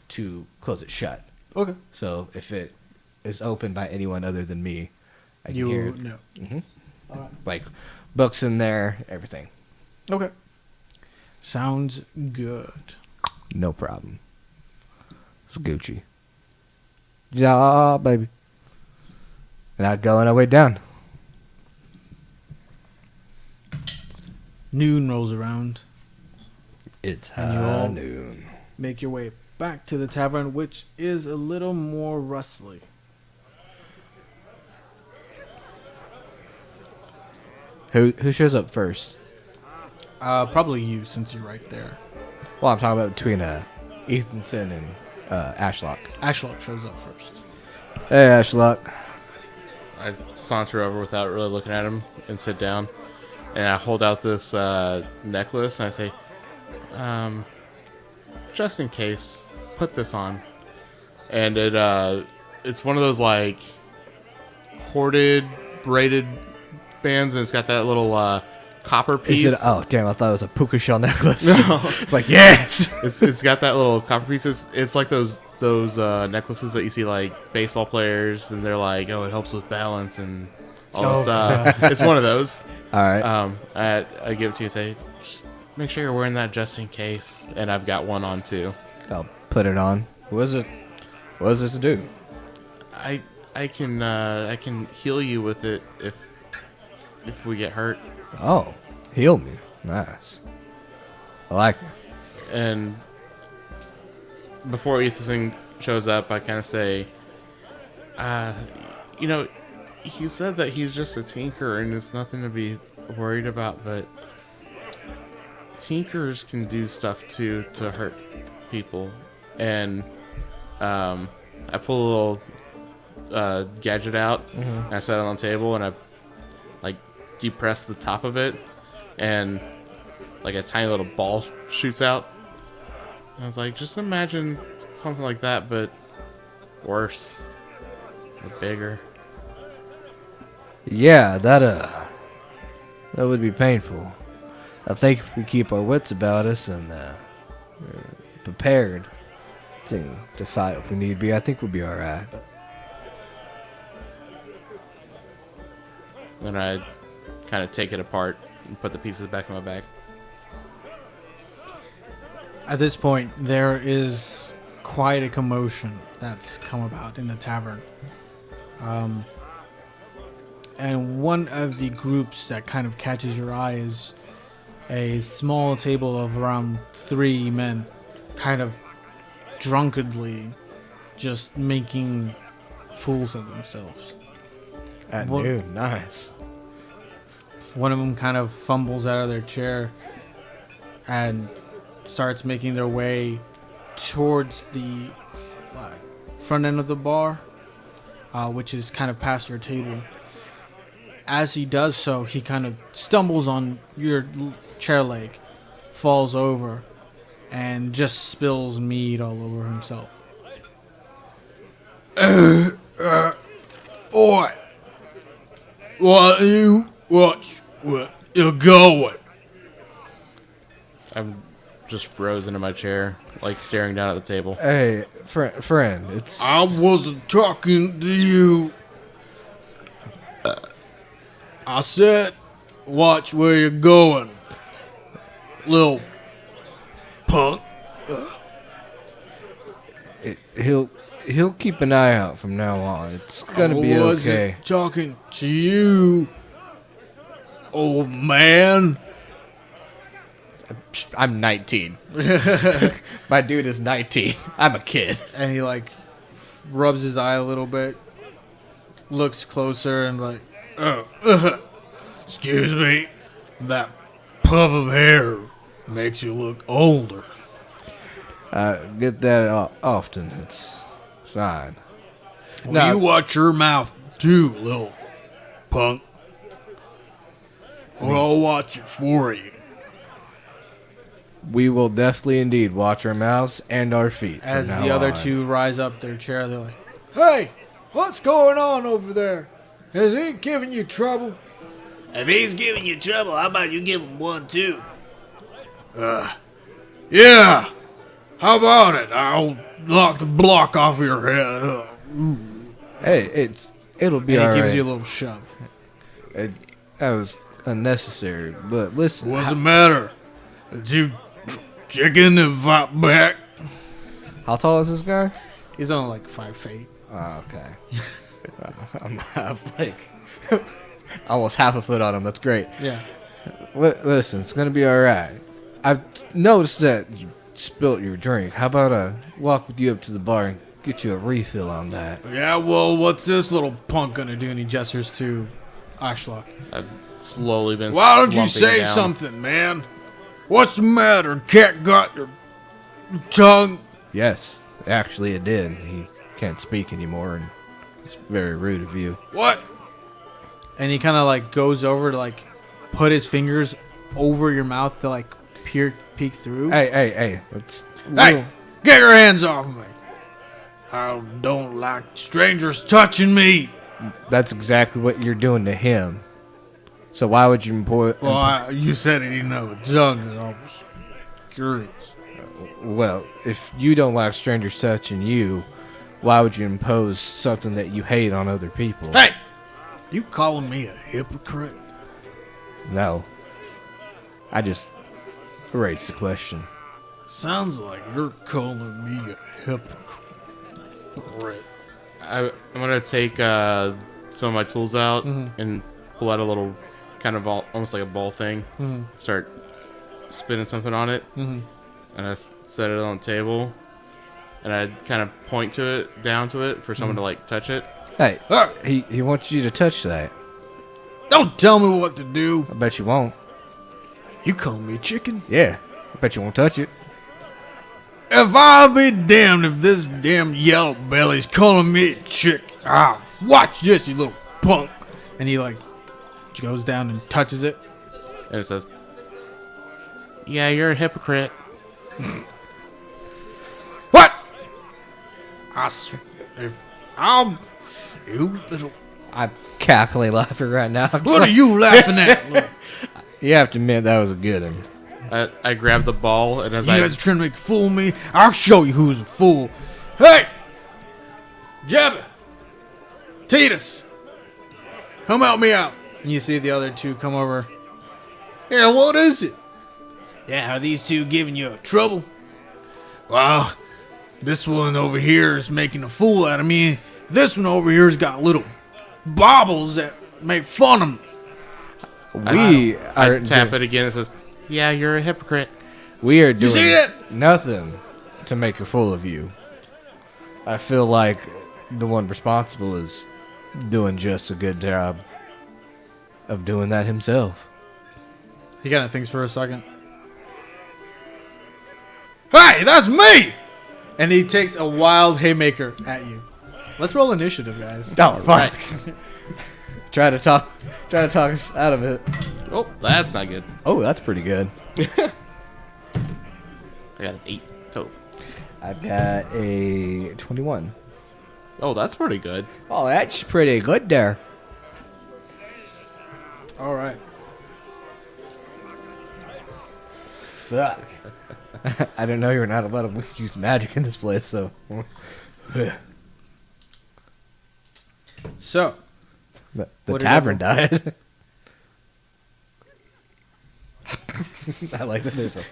to close it shut. Okay. So if it is opened by anyone other than me, I can You hear it. know. All right. Like books in there, everything. Okay. Sounds good. No problem. It's Gucci. Yeah, baby. And I go on our way down. Noon rolls around. It's And you all- noon. Make your way back to the tavern, which is a little more rustly. Who shows up first? Probably you, since you're right there. Well, I'm talking about between Ethacyn and Ashlock. Ashlock shows up first. Hey, Ashlock. I saunter over without really looking at him and sit down, and I hold out this necklace and I say, just in case, put this on. And it's one of those like hoarded braided bands, and it's got that little copper piece. Is it? Oh, damn! I thought it was a puka shell necklace. No. It's like yes. It's got that little copper piece. It's like those necklaces that you see like baseball players, and they're like, oh, it helps with balance and all this stuff. It's one of those. All right. I give it to you and say, just make sure you're wearing that just in case. And I've got one on too. I'll put it on. What is it? What does this do? I can heal you with it if we get hurt. Oh, heal me. Nice. I like it. And before Ethacyn shows up, I kind of say, he said that he's just a tinker and it's nothing to be worried about, but tinkers can do stuff too to hurt people. And I pull a little gadget out, and I set it on the table, and I like depress the top of it, and like a tiny little ball shoots out. And I was like, just imagine something like that, but worse, or bigger. Yeah, that would be painful. I think if we keep our wits about us and we're prepared to fight if we need be, I think we'll be all right. Then I kind of take it apart and put the pieces back in my bag. At this point, there is quite a commotion that's come about in the tavern. And one of the groups that kind of catches your eye is a small table of around 3 men, kind of drunkenly just making fools of themselves. At What- noon, nice. One of them kind of fumbles out of their chair and starts making their way towards the front end of the bar, which is kind of past your table. As he does so, he kind of stumbles on your chair leg, falls over, and just spills mead all over himself. Oi! What you watch where you're going? I'm just frozen in my chair, like staring down at the table. Hey, friend, it's I wasn't talking to you. I said, watch where you're going, little punk. he'll keep an eye out from now on. It's gonna be I wasn't okay. talking to you, old man. I'm 19. My dude is 19. I'm a kid. And he like rubs his eye a little bit, looks closer, and like, Excuse me, that puff of hair makes you look older. Get that often. It's fine. Will No. you watch your mouth too, little punk? Or I'll watch it for you. We will definitely indeed watch our mouths and our feet. from as now the other on. two rise up their chair, they're like, Hey, what's going on over there? Is he giving you trouble? If he's giving you trouble, how about you give him one too? Yeah. How about it? I'll knock the block off your head. Hey, it'll be and he all gives right. you a little shove. That was unnecessary, but listen. What's the matter? Did you chicken and fight back? How tall is this guy? He's only like 5 feet. Oh, okay. I'm like almost half a foot on him. That's great. Yeah. Listen, it's gonna be all right. I've noticed that you spilt your drink. How about I walk with you up to the bar and get you a refill on that? Yeah, well, what's this little Punk gonna do, and he gestures to Ashlock. I've slowly been. Why don't you slumping say down. something, man? What's the matter? Cat got your tongue? Yes, actually, it did. He can't speak anymore, and it's very rude of you. What? And he kind of like goes over to like put his fingers over your mouth to like peek through. Hey! It's Hey, get your hands off me. I don't like strangers touching me. That's exactly what you're doing to him. So why would you Well, you said he didn't have a tongue, and I was curious. Well, if you don't like strangers touching you, why would you impose something that you hate on other people? Hey, you calling me a hypocrite? No. I just raised the question. Sounds like you're calling me a hypocrite. I'm gonna take some of my tools out and pull out a little, kind of almost like a ball thing. Start spinning something on it, and I set it on the table, and I kind of point to it, down to it, for someone to like touch it. Hey, Hey, he wants you to touch that. don't tell me what to do. I bet you won't. You call me a chicken? Yeah, I bet you won't touch it. If I'll be damned if this damn yellow belly's calling me a chick. Ah, watch this, you little punk. And he like goes down and touches it. And it says, "Yeah, you're a hypocrite." What? If I'll, you little. I'm cackling laughing right now. I'm What sorry. are you laughing at? Little? You have to admit that was a good one. I grab the ball, and as You I guys are trying to make a fool of me? I'll show you who's a fool. Hey! Jebba! Titus! Come help me out. And you see the other two come over. Yeah, what is it? Yeah, are these two giving you trouble? Well, this one over here is making a fool out of me. This one over here's got little baubles that make fun of me. We I are tap it again. It says, "Yeah, you're a hypocrite." We are You doing see that? nothing to make a fool of you. I feel like the one responsible is doing just a good job of doing that himself. He kind of thinks for a second. Hey, that's me! And he takes a wild haymaker at you. Let's roll initiative, guys. Oh, fuck. Try to talk us out of it. Oh, that's not good. Oh, that's pretty good. I got an 8 total. I've got a 21. Oh, that's pretty good. Oh, that's pretty good there. All right. Fuck. I didn't know you were not allowed to use magic in this place, so. So, The What did tavern died. I like that there's a...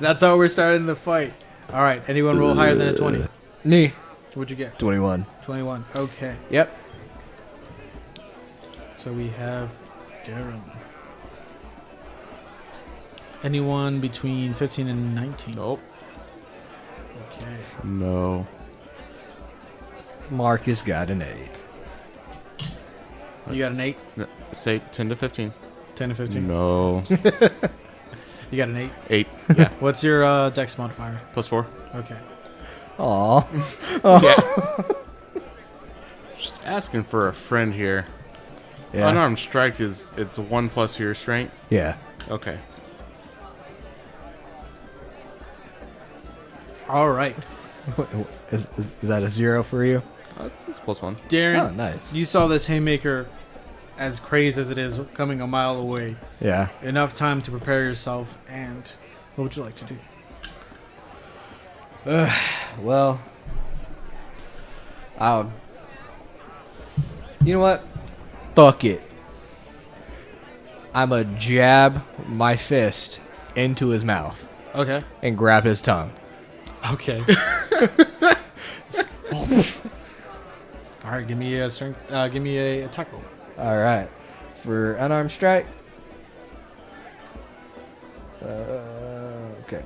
that's how we're starting the fight. All right. Anyone roll higher than a 20? Me. What'd you get? 21. 21. Okay. Yep. So we have Darren. Anyone between 15 and 19? Nope. Okay. No. Marcus got an 8. You got an 8? Say 10 to 15. 10 to 15? No. You got an 8? 8. Yeah. What's your dex modifier? +4. Okay. Aw. Yeah. Just asking for a friend here. Yeah. Unarmed strike it's 1 plus your strength. Yeah. Okay. All right. Is that a 0 for you? It's +1. Darren, Oh, nice. you saw this haymaker, as crazed as it is, coming a mile away. Yeah. Enough time to prepare yourself, and what would you like to do? Well, you know what? Fuck it. I'ma jab my fist into his mouth Okay. and grab his tongue. Okay. All right, give me a strength. Give me a attack roll. All right. For unarmed strike. Okay.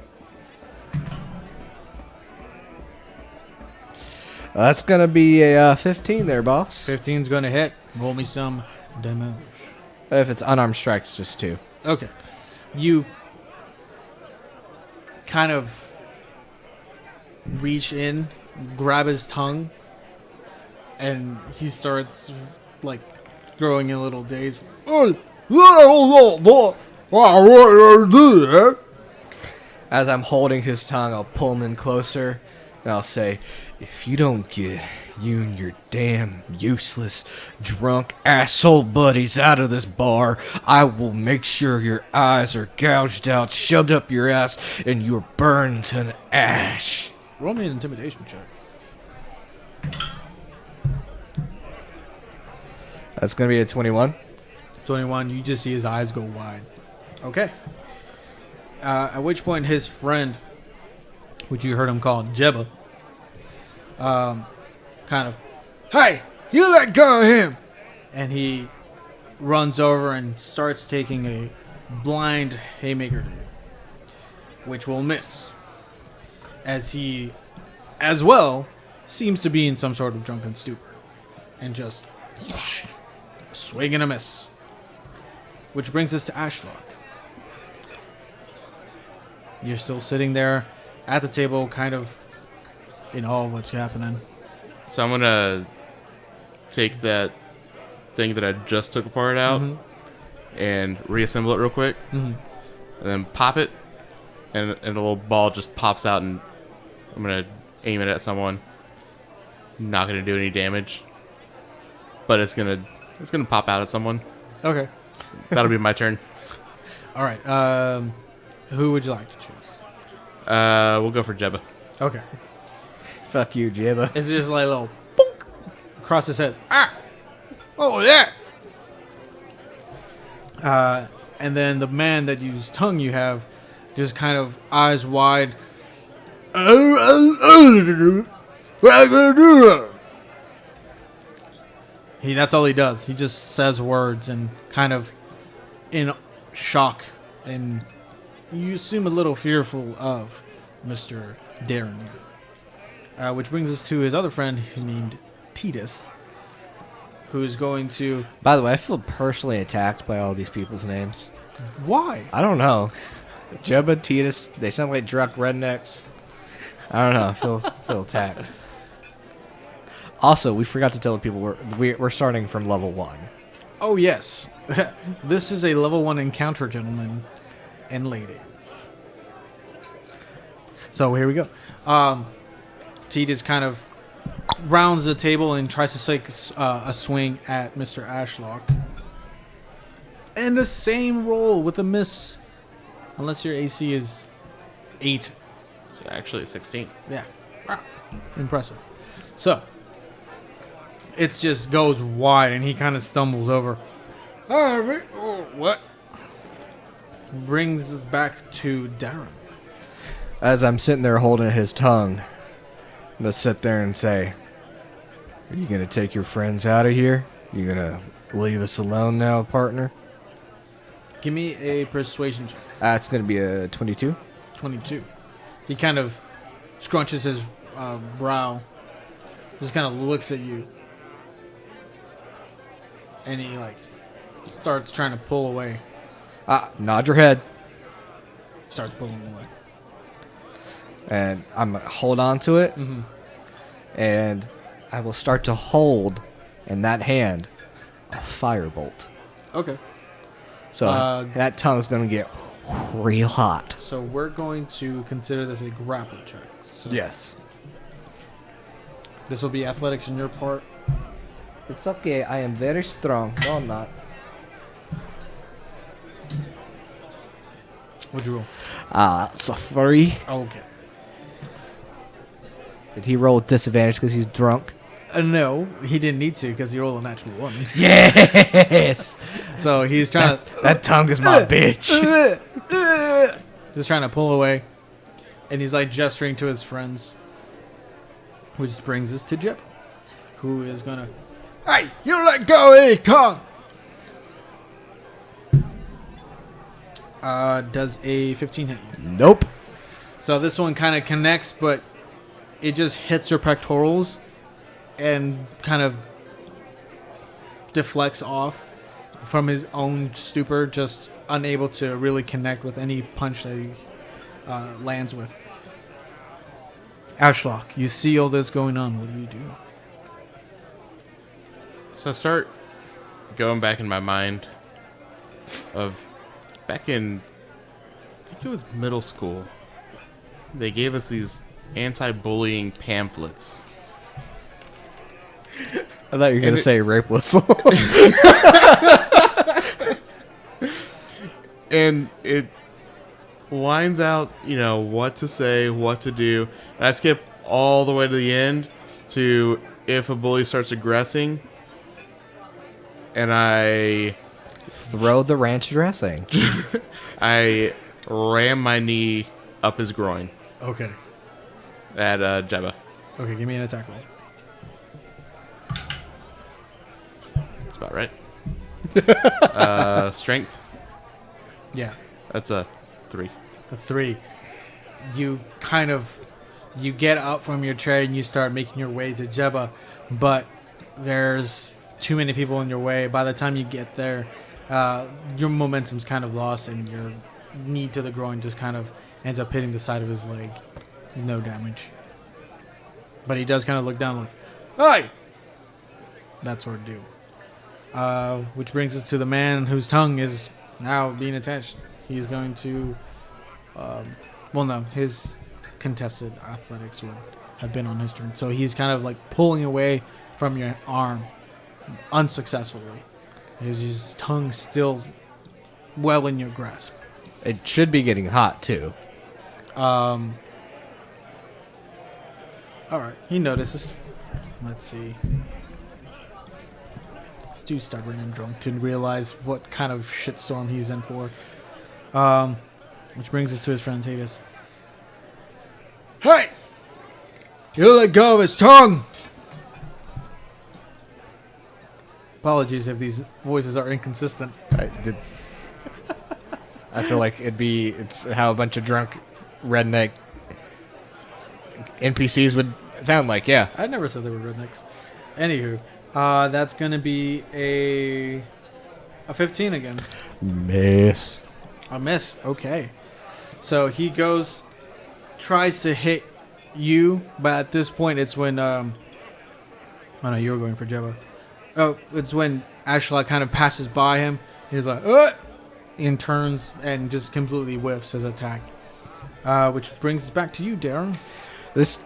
That's gonna be a 15 there, boss. 15's going to hit. Roll me some damage. If it's unarmed strike, it's just 2. Okay. You kind of reach in, grab his tongue, and he starts like growing a little dazed. As I'm holding his tongue, I'll pull him in closer, and I'll say, If you don't get you and your damn useless, drunk asshole buddies out of this bar, I will make sure your eyes are gouged out, shoved up your ass, and you're burned to an ash. roll me an intimidation check. That's gonna be a 21. 21, you just see his eyes go wide. Okay. At which point his friend, which you heard him call Jebba, kind of, Hey, you let go of him! and he runs over and starts taking a blind haymaker to you, which will miss, as he, as well, seems to be in some sort of drunken stupor, and just swing and a miss. Which brings us to Ashlock. You're still sitting there at the table, kind of in awe of what's happening. So I'm gonna take that thing that I just took apart out and reassemble it real quick, and then pop it, and a little ball just pops out, and I'm gonna aim it at someone. Not gonna do any damage, but it's gonna pop out at someone. Okay. That'll be my turn. All right. Who would you like to choose? We'll go for Jebba. Okay. Fuck you, Jibba. It's just like a little bonk across his head. Ah! What was that? And then the man that whose tongue you have, just kind of eyes wide. That's all he does. He just says words and kind of in shock, and you assume a little fearful of Mr. Darren. Which brings us to his other friend named Titus, who is going to... By the way, I feel personally attacked by all these people's names. Why? I don't know. Jebba, Titus, they sound like drunk rednecks. I don't know. I feel attacked. Also, we forgot to tell the people we're starting from level 1. Oh, yes. This is a level 1 encounter, gentlemen and ladies. So here we go. Titus kind of rounds the table and tries to take a swing at Mr. Ashlock. And the same roll with a miss. Unless your AC is 8. It's actually 16. Yeah. Wow. Impressive. So, it just goes wide and he kind of stumbles over. What? Brings us back to Darren. As I'm sitting there holding his tongue, I'm going to sit there and say, are you going to take your friends out of here? You going to leave us alone now, partner? Give me a persuasion check. It's going to be a 22. 22. He kind of scrunches his brow, just kind of looks at you, and he like starts trying to pull away. Nod your head. Starts pulling away. And I'm going to hold on to it. Mm-hmm. And I will start to hold in that hand a firebolt. Okay. So that tongue's going to get real hot. So we're going to consider this a grapple check. So Yes. This will be athletics on your part. It's okay. I am very strong. No, I'm not. What'd you roll? It's a 3. Okay. Did he roll with disadvantage because he's drunk? No, he didn't need to because he rolled a natural 1. Yes! So he's trying to... That tongue is my bitch. Just trying to pull away. And he's like gesturing to his friends. Which brings us to Jeb, who is going to... Hey, you let go, hey, Kong! Does a 15 hit you? Nope. So this one kind of connects, but it just hits your pectorals and kind of deflects off from his own stupor, just unable to really connect with any punch that he lands with. Ashlock, you see all this going on. What do you do? So I start going back in my mind of back in, I think it was middle school. They gave us these anti-bullying pamphlets. I thought you were going to say rape whistle. And it lines out, what to say, what to do. And I skip all the way to the end to if a bully starts aggressing. And I Throw the ranch dressing. I ram my knee up his groin Okay. at Jebba. Okay, give me an attack roll. That's about right. Strength. Yeah. That's a 3. A 3. You get up from your chair and you start making your way to Jebba, but there's too many people in your way. By the time you get there, your momentum's kind of lost and your knee to the groin just kind of ends up hitting the side of his leg. No damage. But he does kind of look down like, hey! That sort of deal. Which brings us to the man whose tongue is now being attached. He's going to... his contested athletics would have been on his turn. So he's kind of like pulling away from your arm unsuccessfully. His tongue still well in your grasp. It should be getting hot, too. Alright, he notices. Let's see. He's too stubborn and drunk to realize what kind of shitstorm he's in for. Which brings us to his friend Titus. Hey! You let go of his tongue! Apologies if these voices are inconsistent. I feel like it's how a bunch of drunk redneck NPCs would sound like, yeah. I never said they were rednecks. Anywho, that's gonna be a 15 again. Miss. A miss. Okay. So he tries to hit you, but at this point it's when oh no, you were going for Jebba. Oh, it's when Ashlock kind of passes by him. He's like, and turns and just completely whiffs his attack. Which brings us back to you, Darren.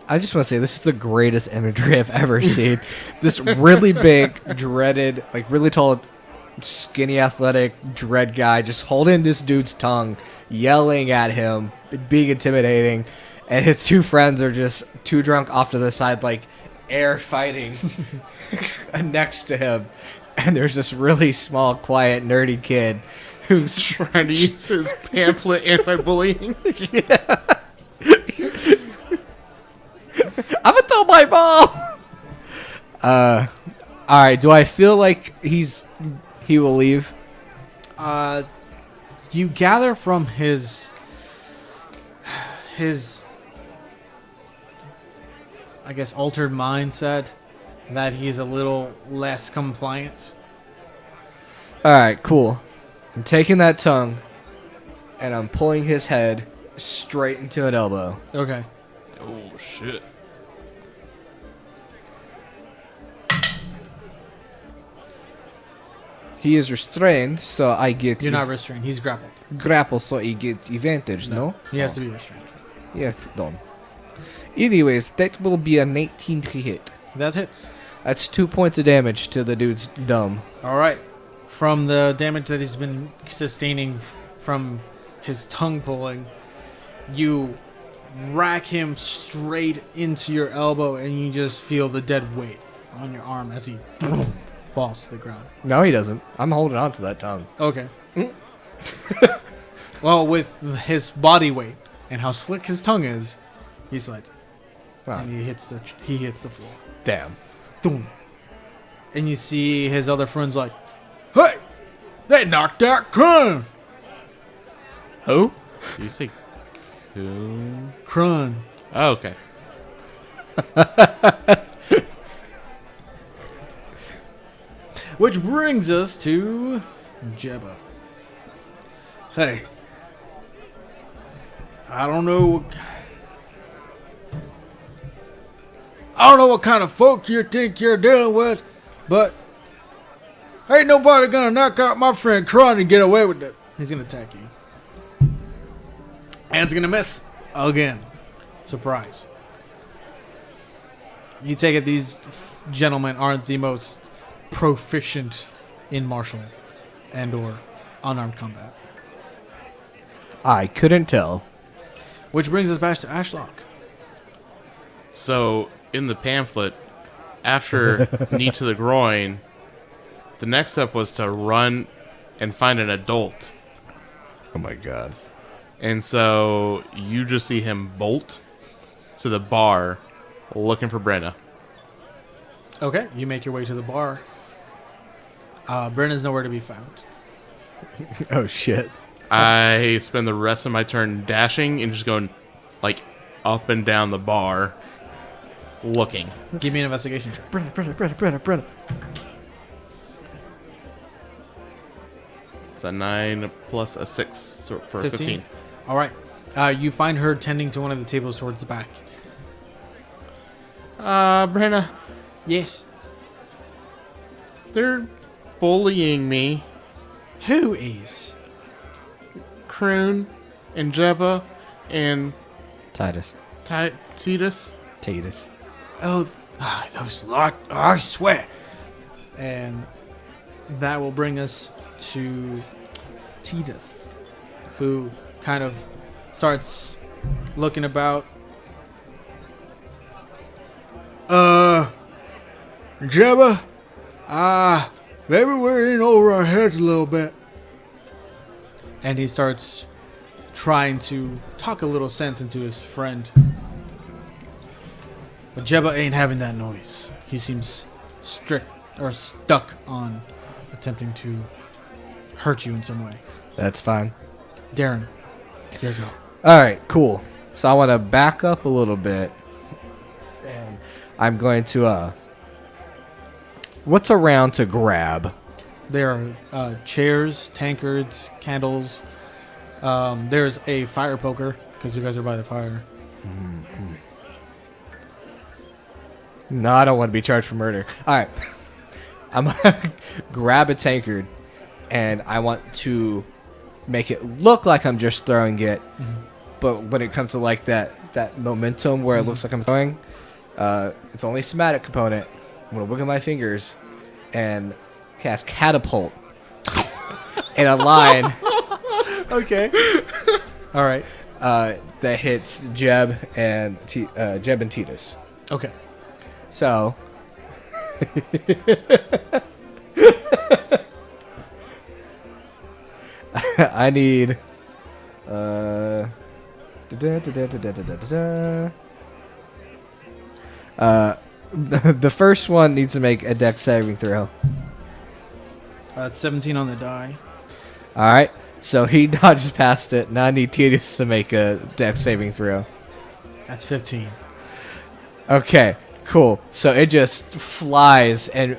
I just want to say, this is the greatest imagery I've ever seen. This really big, dreaded, like really tall, skinny, athletic, dread guy just holding this dude's tongue, yelling at him, being intimidating, and his two friends are just too drunk off to the side, like air fighting next to him. And there's this really small, quiet, nerdy kid who's Trying to use his pamphlet anti-bullying. I'm gonna tell my mom. All right. Do I feel like he will leave? You gather from his I guess altered mindset that he's a little less compliant. All right. Cool. I'm taking that tongue, and I'm pulling his head straight into an elbow. Okay. Oh, shit. He is restrained, so I get. You're not restrained. He's grappled. grapple, so he gets advantage. No. He has to be restrained. Yes, done. Anyways, that will be an 18 to hit. That hits. That's 2 points of damage to the dude's dumb. All right. From the damage that he's been sustaining from his tongue pulling, you rack him straight into your elbow, and you just feel the dead weight on your arm as he falls to the ground. No, he doesn't. I'm holding on to that tongue. Okay. Well, with his body weight and how slick his tongue is, he slides, and he hits the floor. Damn. Boom. And you see his other friends like, "Hey, they knocked out Crun." Who? Did you say coon? Crun. Oh, okay. Which brings us to Jebba. Hey, I don't know what kind of folk you think you're dealing with, but ain't nobody gonna knock out my friend Crun and get away with it. He's gonna attack you. And it's gonna miss again. Surprise. You take it these gentlemen aren't the most proficient in martial and or unarmed combat. I couldn't tell. Which brings us back to Ashlock. So, in the pamphlet, after knee to the groin, the next step was to run and find an adult. Oh my god. And so, you just see him bolt to the bar looking for Brenna. Okay, you make your way to the bar. Brenna's nowhere to be found. Oh shit. I spend the rest of my turn dashing and just going, like, up and down the bar, looking. Give me an investigation check. Brenna. It's a 9 plus a 6 so for 15. All right. You find her tending to one of the tables towards the back. Brenna, Yes. they're bullying me. Who is? Croon and Jebba and Titus. Titus. Oh, those lot. I swear. And that will bring us to Tidith, who kind of starts looking about. Jebba, maybe we're in over our heads a little bit. And he starts trying to talk a little sense into his friend. But Jebba ain't having that noise. He seems strict or stuck on attempting to hurt you in some way. That's fine. Darren, here you go. All right, cool. So I want to back up a little bit. And I'm going to, what's around to grab? There are chairs, tankards, candles. There's a fire poker, because you guys are by the fire. No, I don't want to be charged for murder. All right. I'm going to grab a tankard, and I want to make it look like I'm just throwing it. But when it comes to like that momentum where it looks like I'm throwing, it's only a somatic component. I'm going to wiggle my fingers and cast catapult in a line Okay. All right. that hits Jeb and Titus. Okay. So I need the first one needs to make a dex saving throw. That's 17 on the die. All right, so he dodges past it. Now I need Titus to make a dex saving throw. That's 15. Okay, cool. So it just flies and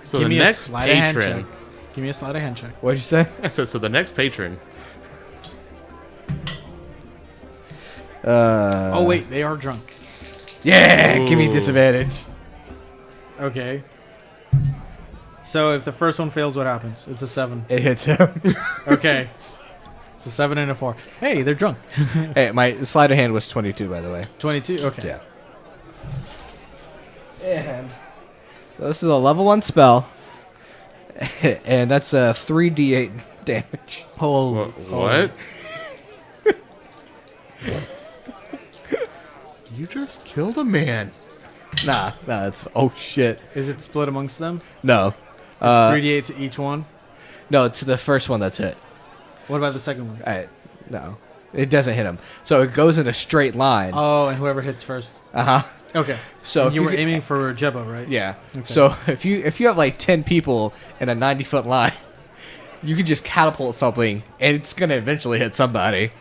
So Give the me a next sleight of hand patron. check. Give me a sleight of hand check. what'd you say? I said, so the next patron. Oh, wait. They are drunk. Yeah, give me Ooh. disadvantage. Okay. So if the first one fails, what happens? It's a 7. It hits him. Okay. It's a 7 and a 4. Hey, they're drunk. Hey, my sleight of hand was 22, by the way. 22? Okay. Yeah. And so this is a level 1 spell. And that's a 3d8 damage. Holy. What? You just killed a man. Nah, it's oh shit. Is it split amongst them? No. It's 3d8 to each one? No, it's the first one that's hit. What about the second one? No. It doesn't hit him. So it goes in a straight line. Oh, and whoever hits first. Uh-huh. Okay. So And if you were get- aiming for Jebba, right? Yeah. Okay. So if you have like 10 people in a 90-foot line, you can just catapult something and it's going to eventually hit somebody.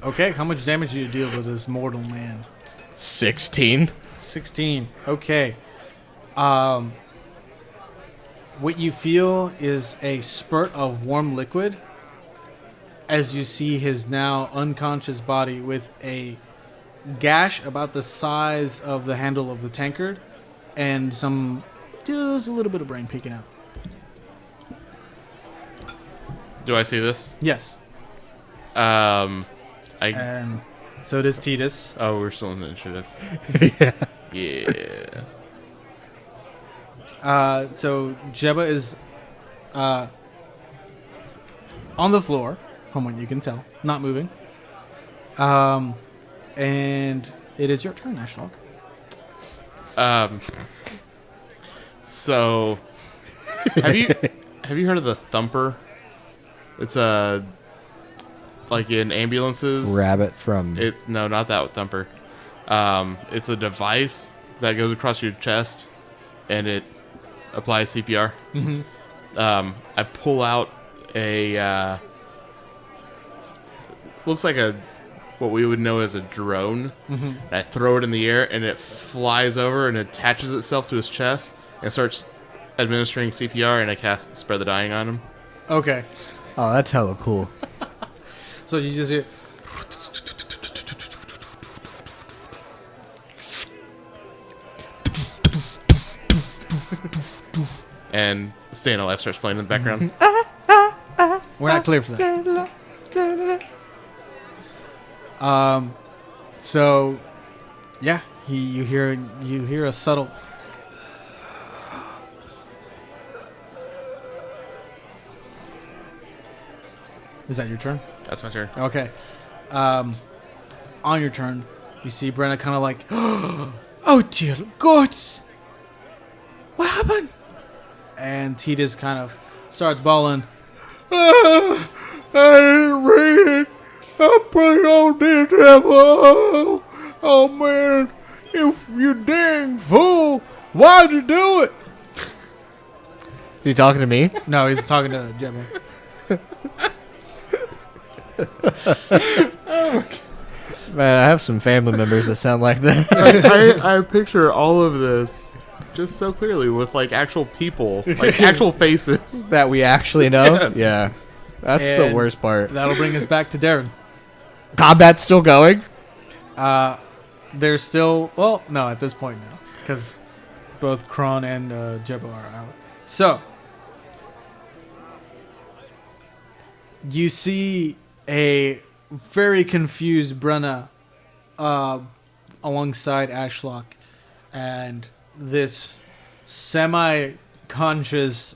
Okay, how much damage do you deal with this mortal man? 16. 16. Okay. What you feel is a spurt of warm liquid as you see his now unconscious body with a gash about the size of the handle of the tankard and just a little bit of brain peeking out. Do I see this? Yes. And so does Titus. Oh, we're still in the initiative. Yeah. So Jebba is on the floor, from what you can tell, not moving. And it is your turn, Ashlock. So have you heard of the thumper? It's like in ambulances. Rabbit from... It's no, not that thumper. It's a device that goes across your chest, and it applies CPR. I pull out a looks like what we would know as a drone. And I throw it in the air, and it flies over and attaches itself to his chest and starts administering CPR. And I cast Spread the Dying on him. Okay. Oh, that's hella cool. So you just hear... And Staying Alive starts playing in the background. We're not clear for that. So, yeah, you hear a subtle... Is that your turn? That's my turn. Okay. On your turn, you see Brenna kind of like, oh dear gods, what happened? And he just kind of starts bawling. I didn't read it. I put it on this table. Oh man, you dang fool. Why'd you do it? Is he talking to me? No, he's talking to Jebba. Man, I have some family members that sound like that. I picture all of this just so clearly with like actual people, like actual faces. That we actually know? Yes. Yeah. That's the And worst part. That'll bring us back to Darren. Combat's still going? There's still, well, no, at this point now, because both Kron and Jebba are out. So, you see a very confused Brenna alongside Ashlock, and this semi-conscious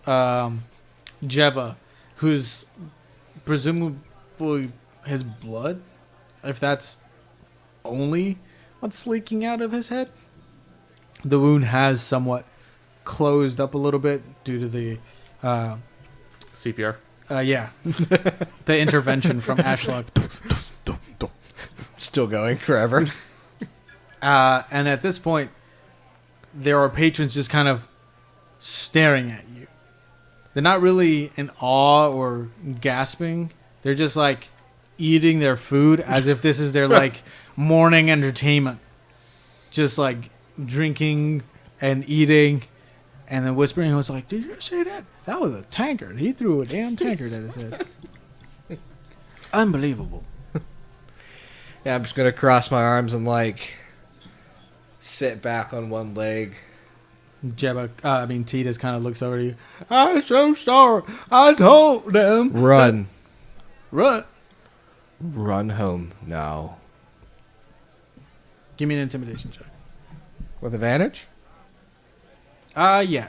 Jebba, who's presumably his blood, if that's only what's leaking out of his head. The wound has somewhat closed up a little bit due to the CPR. yeah, the intervention from Ashlock. Still going forever. And at this point, there are patrons just kind of staring at you. They're not really in awe or gasping. They're just like eating their food as if this is their like morning entertainment. Just like drinking and eating and then whispering. I was like, did you say that? That was a tankard. He threw a damn tankard at his head. Unbelievable. Yeah, I'm just going to cross my arms and like sit back on one leg. T just kind of looks over to you. I'm so sorry. I told them. Run. Run. Run home now. Give me an intimidation check. With advantage? Yeah.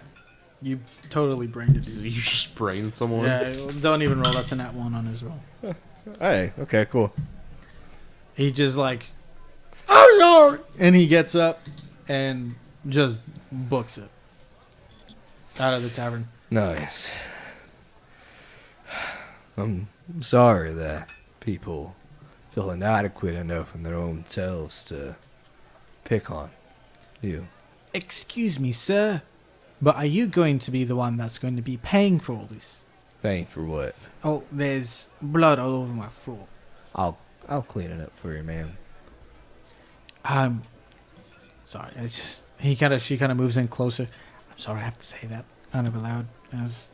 You totally brained it, So dude. you just brain someone. Yeah, don't even roll. That's a nat 1 on his roll. Hey, okay, cool. He just like, I'm sorry. And he gets up and just books it out of the tavern. Nice. I'm sorry that people feel inadequate enough in their own selves to pick on you. Excuse me, sir, but are you going to be the one that's going to be paying for all this? Paying for what? Oh, there's blood all over my floor. I'll clean it up for you, man. Sorry, it's just she kind of moves in closer. I'm sorry, I have to say that kind of aloud, as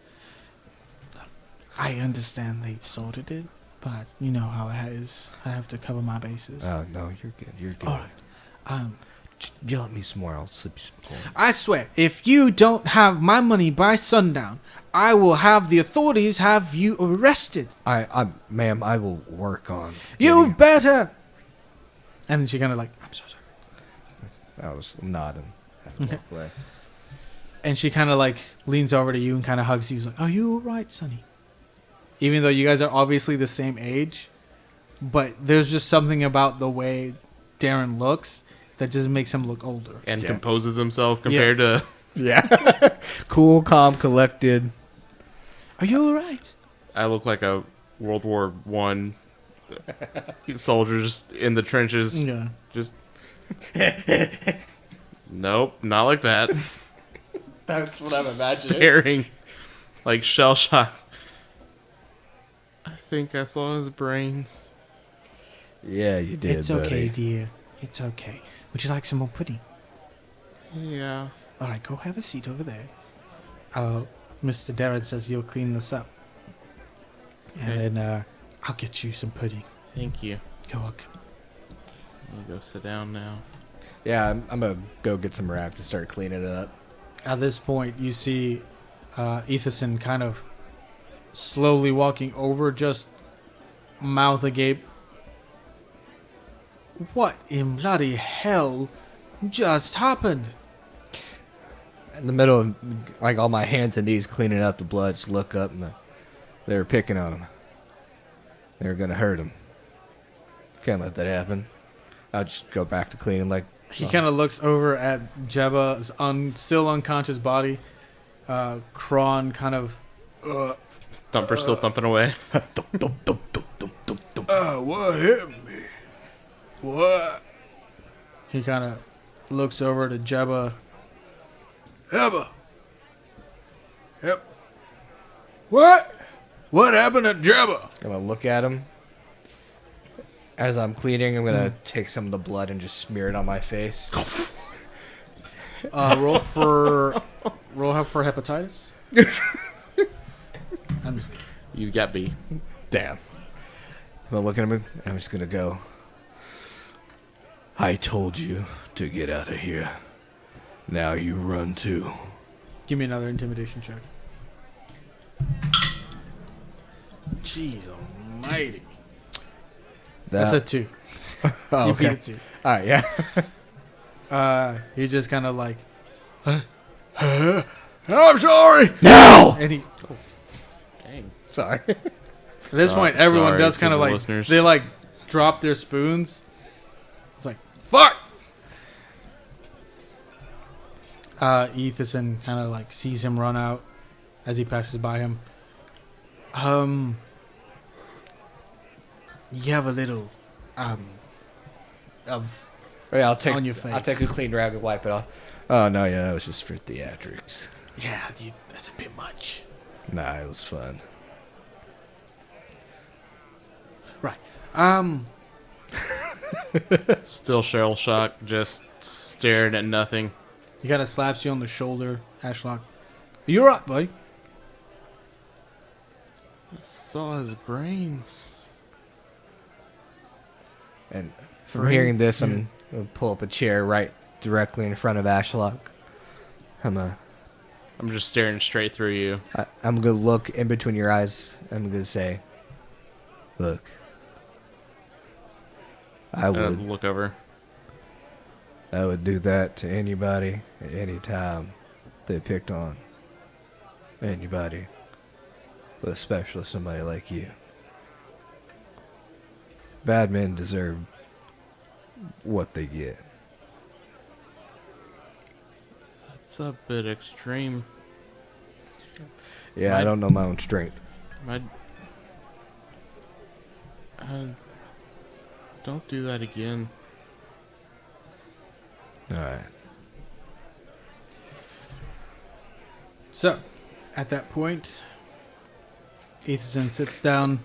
I understand they sorted it, but you know how it is. I have to cover my bases. Oh no, you're good. You're good. All right. Just yell at me some more. I'll slip you some coin. I swear, if you don't have my money by sundown, I will have the authorities have you arrested. Ma'am, I will work on. You better. And she kind of like, I'm so sorry. I was nodding. I had to walk away. And she kind of like leans over to you and kind of hugs you. She's like, are you all right, Sonny? Even though you guys are obviously the same age, but there's just something about the way Darren looks that just makes him look older. And composes himself compared to... Yeah. Cool, calm, collected. Are you all right? I look like a World War I soldier just in the trenches. Yeah. Just... Nope, not like that. That's what I'm imagining. Staring like shell shock. I think I saw his brains. Yeah, you did. It's okay, buddy. dear. It's okay. Would you like some more pudding? Yeah. All right, go have a seat over there. Mr. Darren says you'll clean this up. And then I'll get you some pudding. Thank you. You're welcome. I'm gonna go sit down now. Yeah, I'm gonna go get some rags to start cleaning it up. At this point, you see Ethacyn kind of slowly walking over, just mouth agape. What in bloody hell just happened? In the middle of like all my hands and knees cleaning up the blood, just look up and they were picking on him. They were gonna hurt him. Can't let that happen. I'll just go back to cleaning like. He kind of looks over at Jebba's still unconscious body, Kron kind of Thumper still thumping away. What hit me? What? he kind of looks over to Jebba. Ebba. Yep. What? What happened to Jebba? I'm gonna look at him. As I'm cleaning, I'm gonna take some of the blood and just smear it on my face. Roll for hepatitis. I'm just kidding. You got B. Damn. I'm gonna look at him and I'm just gonna go. I told you to get out of here. Now you run too. Give me another intimidation check. Jeez almighty. That's a 2. Oh, You okay. beat it 2. All right, yeah. He just kind of like, I'm sorry. No. and he. Dang. Sorry. At this point, everyone sorry does to kind of the like listeners. they like drop their spoons. It's like Fuck. Ethacyn kind of like sees him run out as he passes by him. You have a little of Oh, yeah, I'll take. On your I'll face. take a clean rag and wipe it off. Oh no, yeah, that was just for theatrics. yeah. That's a bit much. Nah, it was fun. Right. Still shell shock, just staring at nothing. He kind of slaps you on the shoulder, Ashlock. You're right, buddy. Saw his brains. And from hearing this, I'm gonna pull up a chair right directly in front of Ashlock. I'm just staring straight through you. gonna look in between your eyes. I'm gonna say, "Look, I And would, I look over. I would do that to anybody at any time they picked on anybody, but especially somebody like you. Bad men deserve what they get." It's a bit extreme. Yeah, I don't know my own strength. Don't do that again. All right. So, at that point, Ethacyn sits down.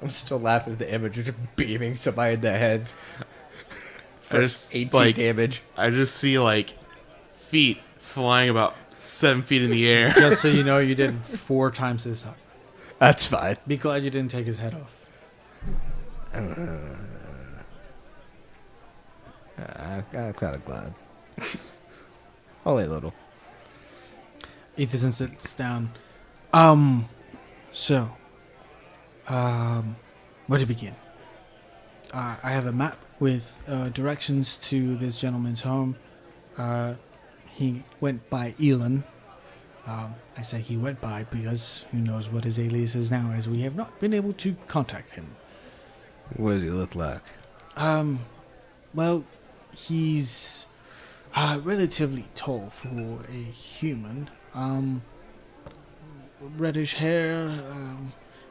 I'm still laughing at the image of just beaming somebody in the head. For Just, 18 like, damage. I just see like feet flying about 7 feet in the air. Just so you know, you did 4 times his health. That's fine. Be glad you didn't take his head off. I'm kind of glad. Only a little. Ethacyn sits down. So, where to begin? I have a map with directions to this gentleman's home. He went by Elon. I say he went by because who knows what his alias is now, as we have not been able to contact him. What does he look like? Well, he's relatively tall for a human. Reddish hair,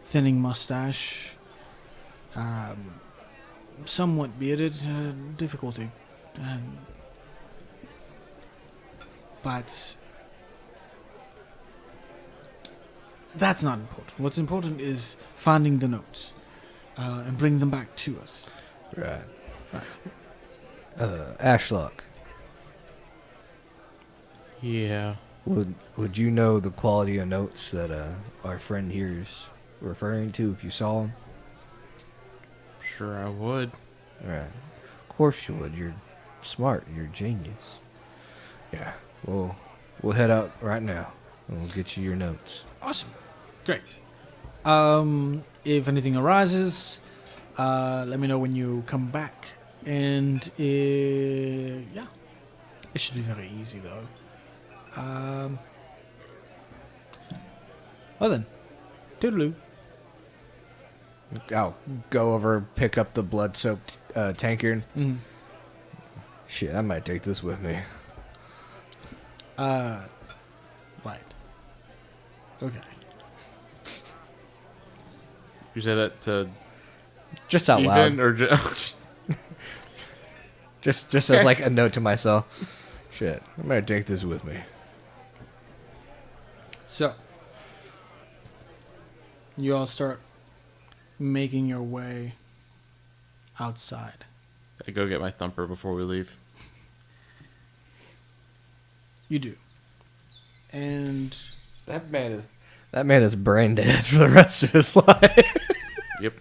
thinning mustache, somewhat bearded, difficulty. But that's not important. What's important is finding the notes and bring them back to us. Right. Ashlock, Yeah. would you know the quality of notes that our friend here is referring to if you saw them? Sure, I would. Right. Of course you would. You're smart. You're a genius. Yeah. Well, we'll head out right now, and we'll get you your notes. Awesome. Great. If anything arises, let me know when you come back. And, yeah. It should be very easy, though. Well then. Toodaloo. I'll go over, pick up the blood-soaked tankard. Mm. Shit, I might take this with me. Well, Right. Okay. You say that to Just out Ethan loud. or just Just as like a note to myself. Shit, I might take this with me. So, you all start making your way outside. I go get my thumper before we leave. You do. And That man is brain dead for the rest of his life. Yep.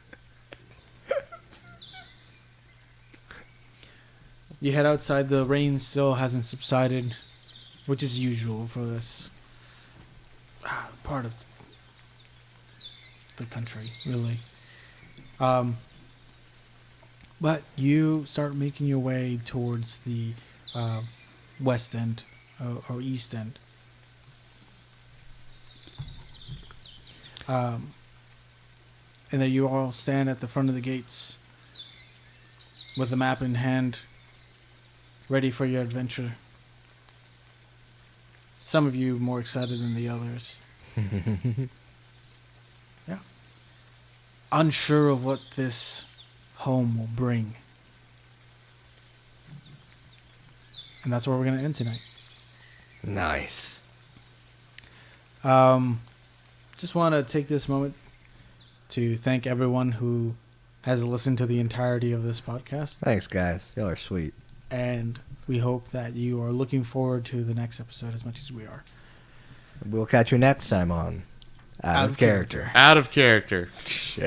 you head outside. The rain still hasn't subsided, which is usual for this part of the country, really. But you start making your way towards the west end or east end. And then you all stand at the front of the gates with the map in hand, ready for your adventure. Some of you more excited than the others. Yeah. Unsure of what this home will bring. And that's where we're going to end tonight. Nice. Just want to take this moment to thank everyone who has listened to the entirety of this podcast. Thanks, guys. Y'all are sweet. And we hope that you are looking forward to the next episode as much as we are. We'll catch you next time on Out of Character. Out of character. Shit.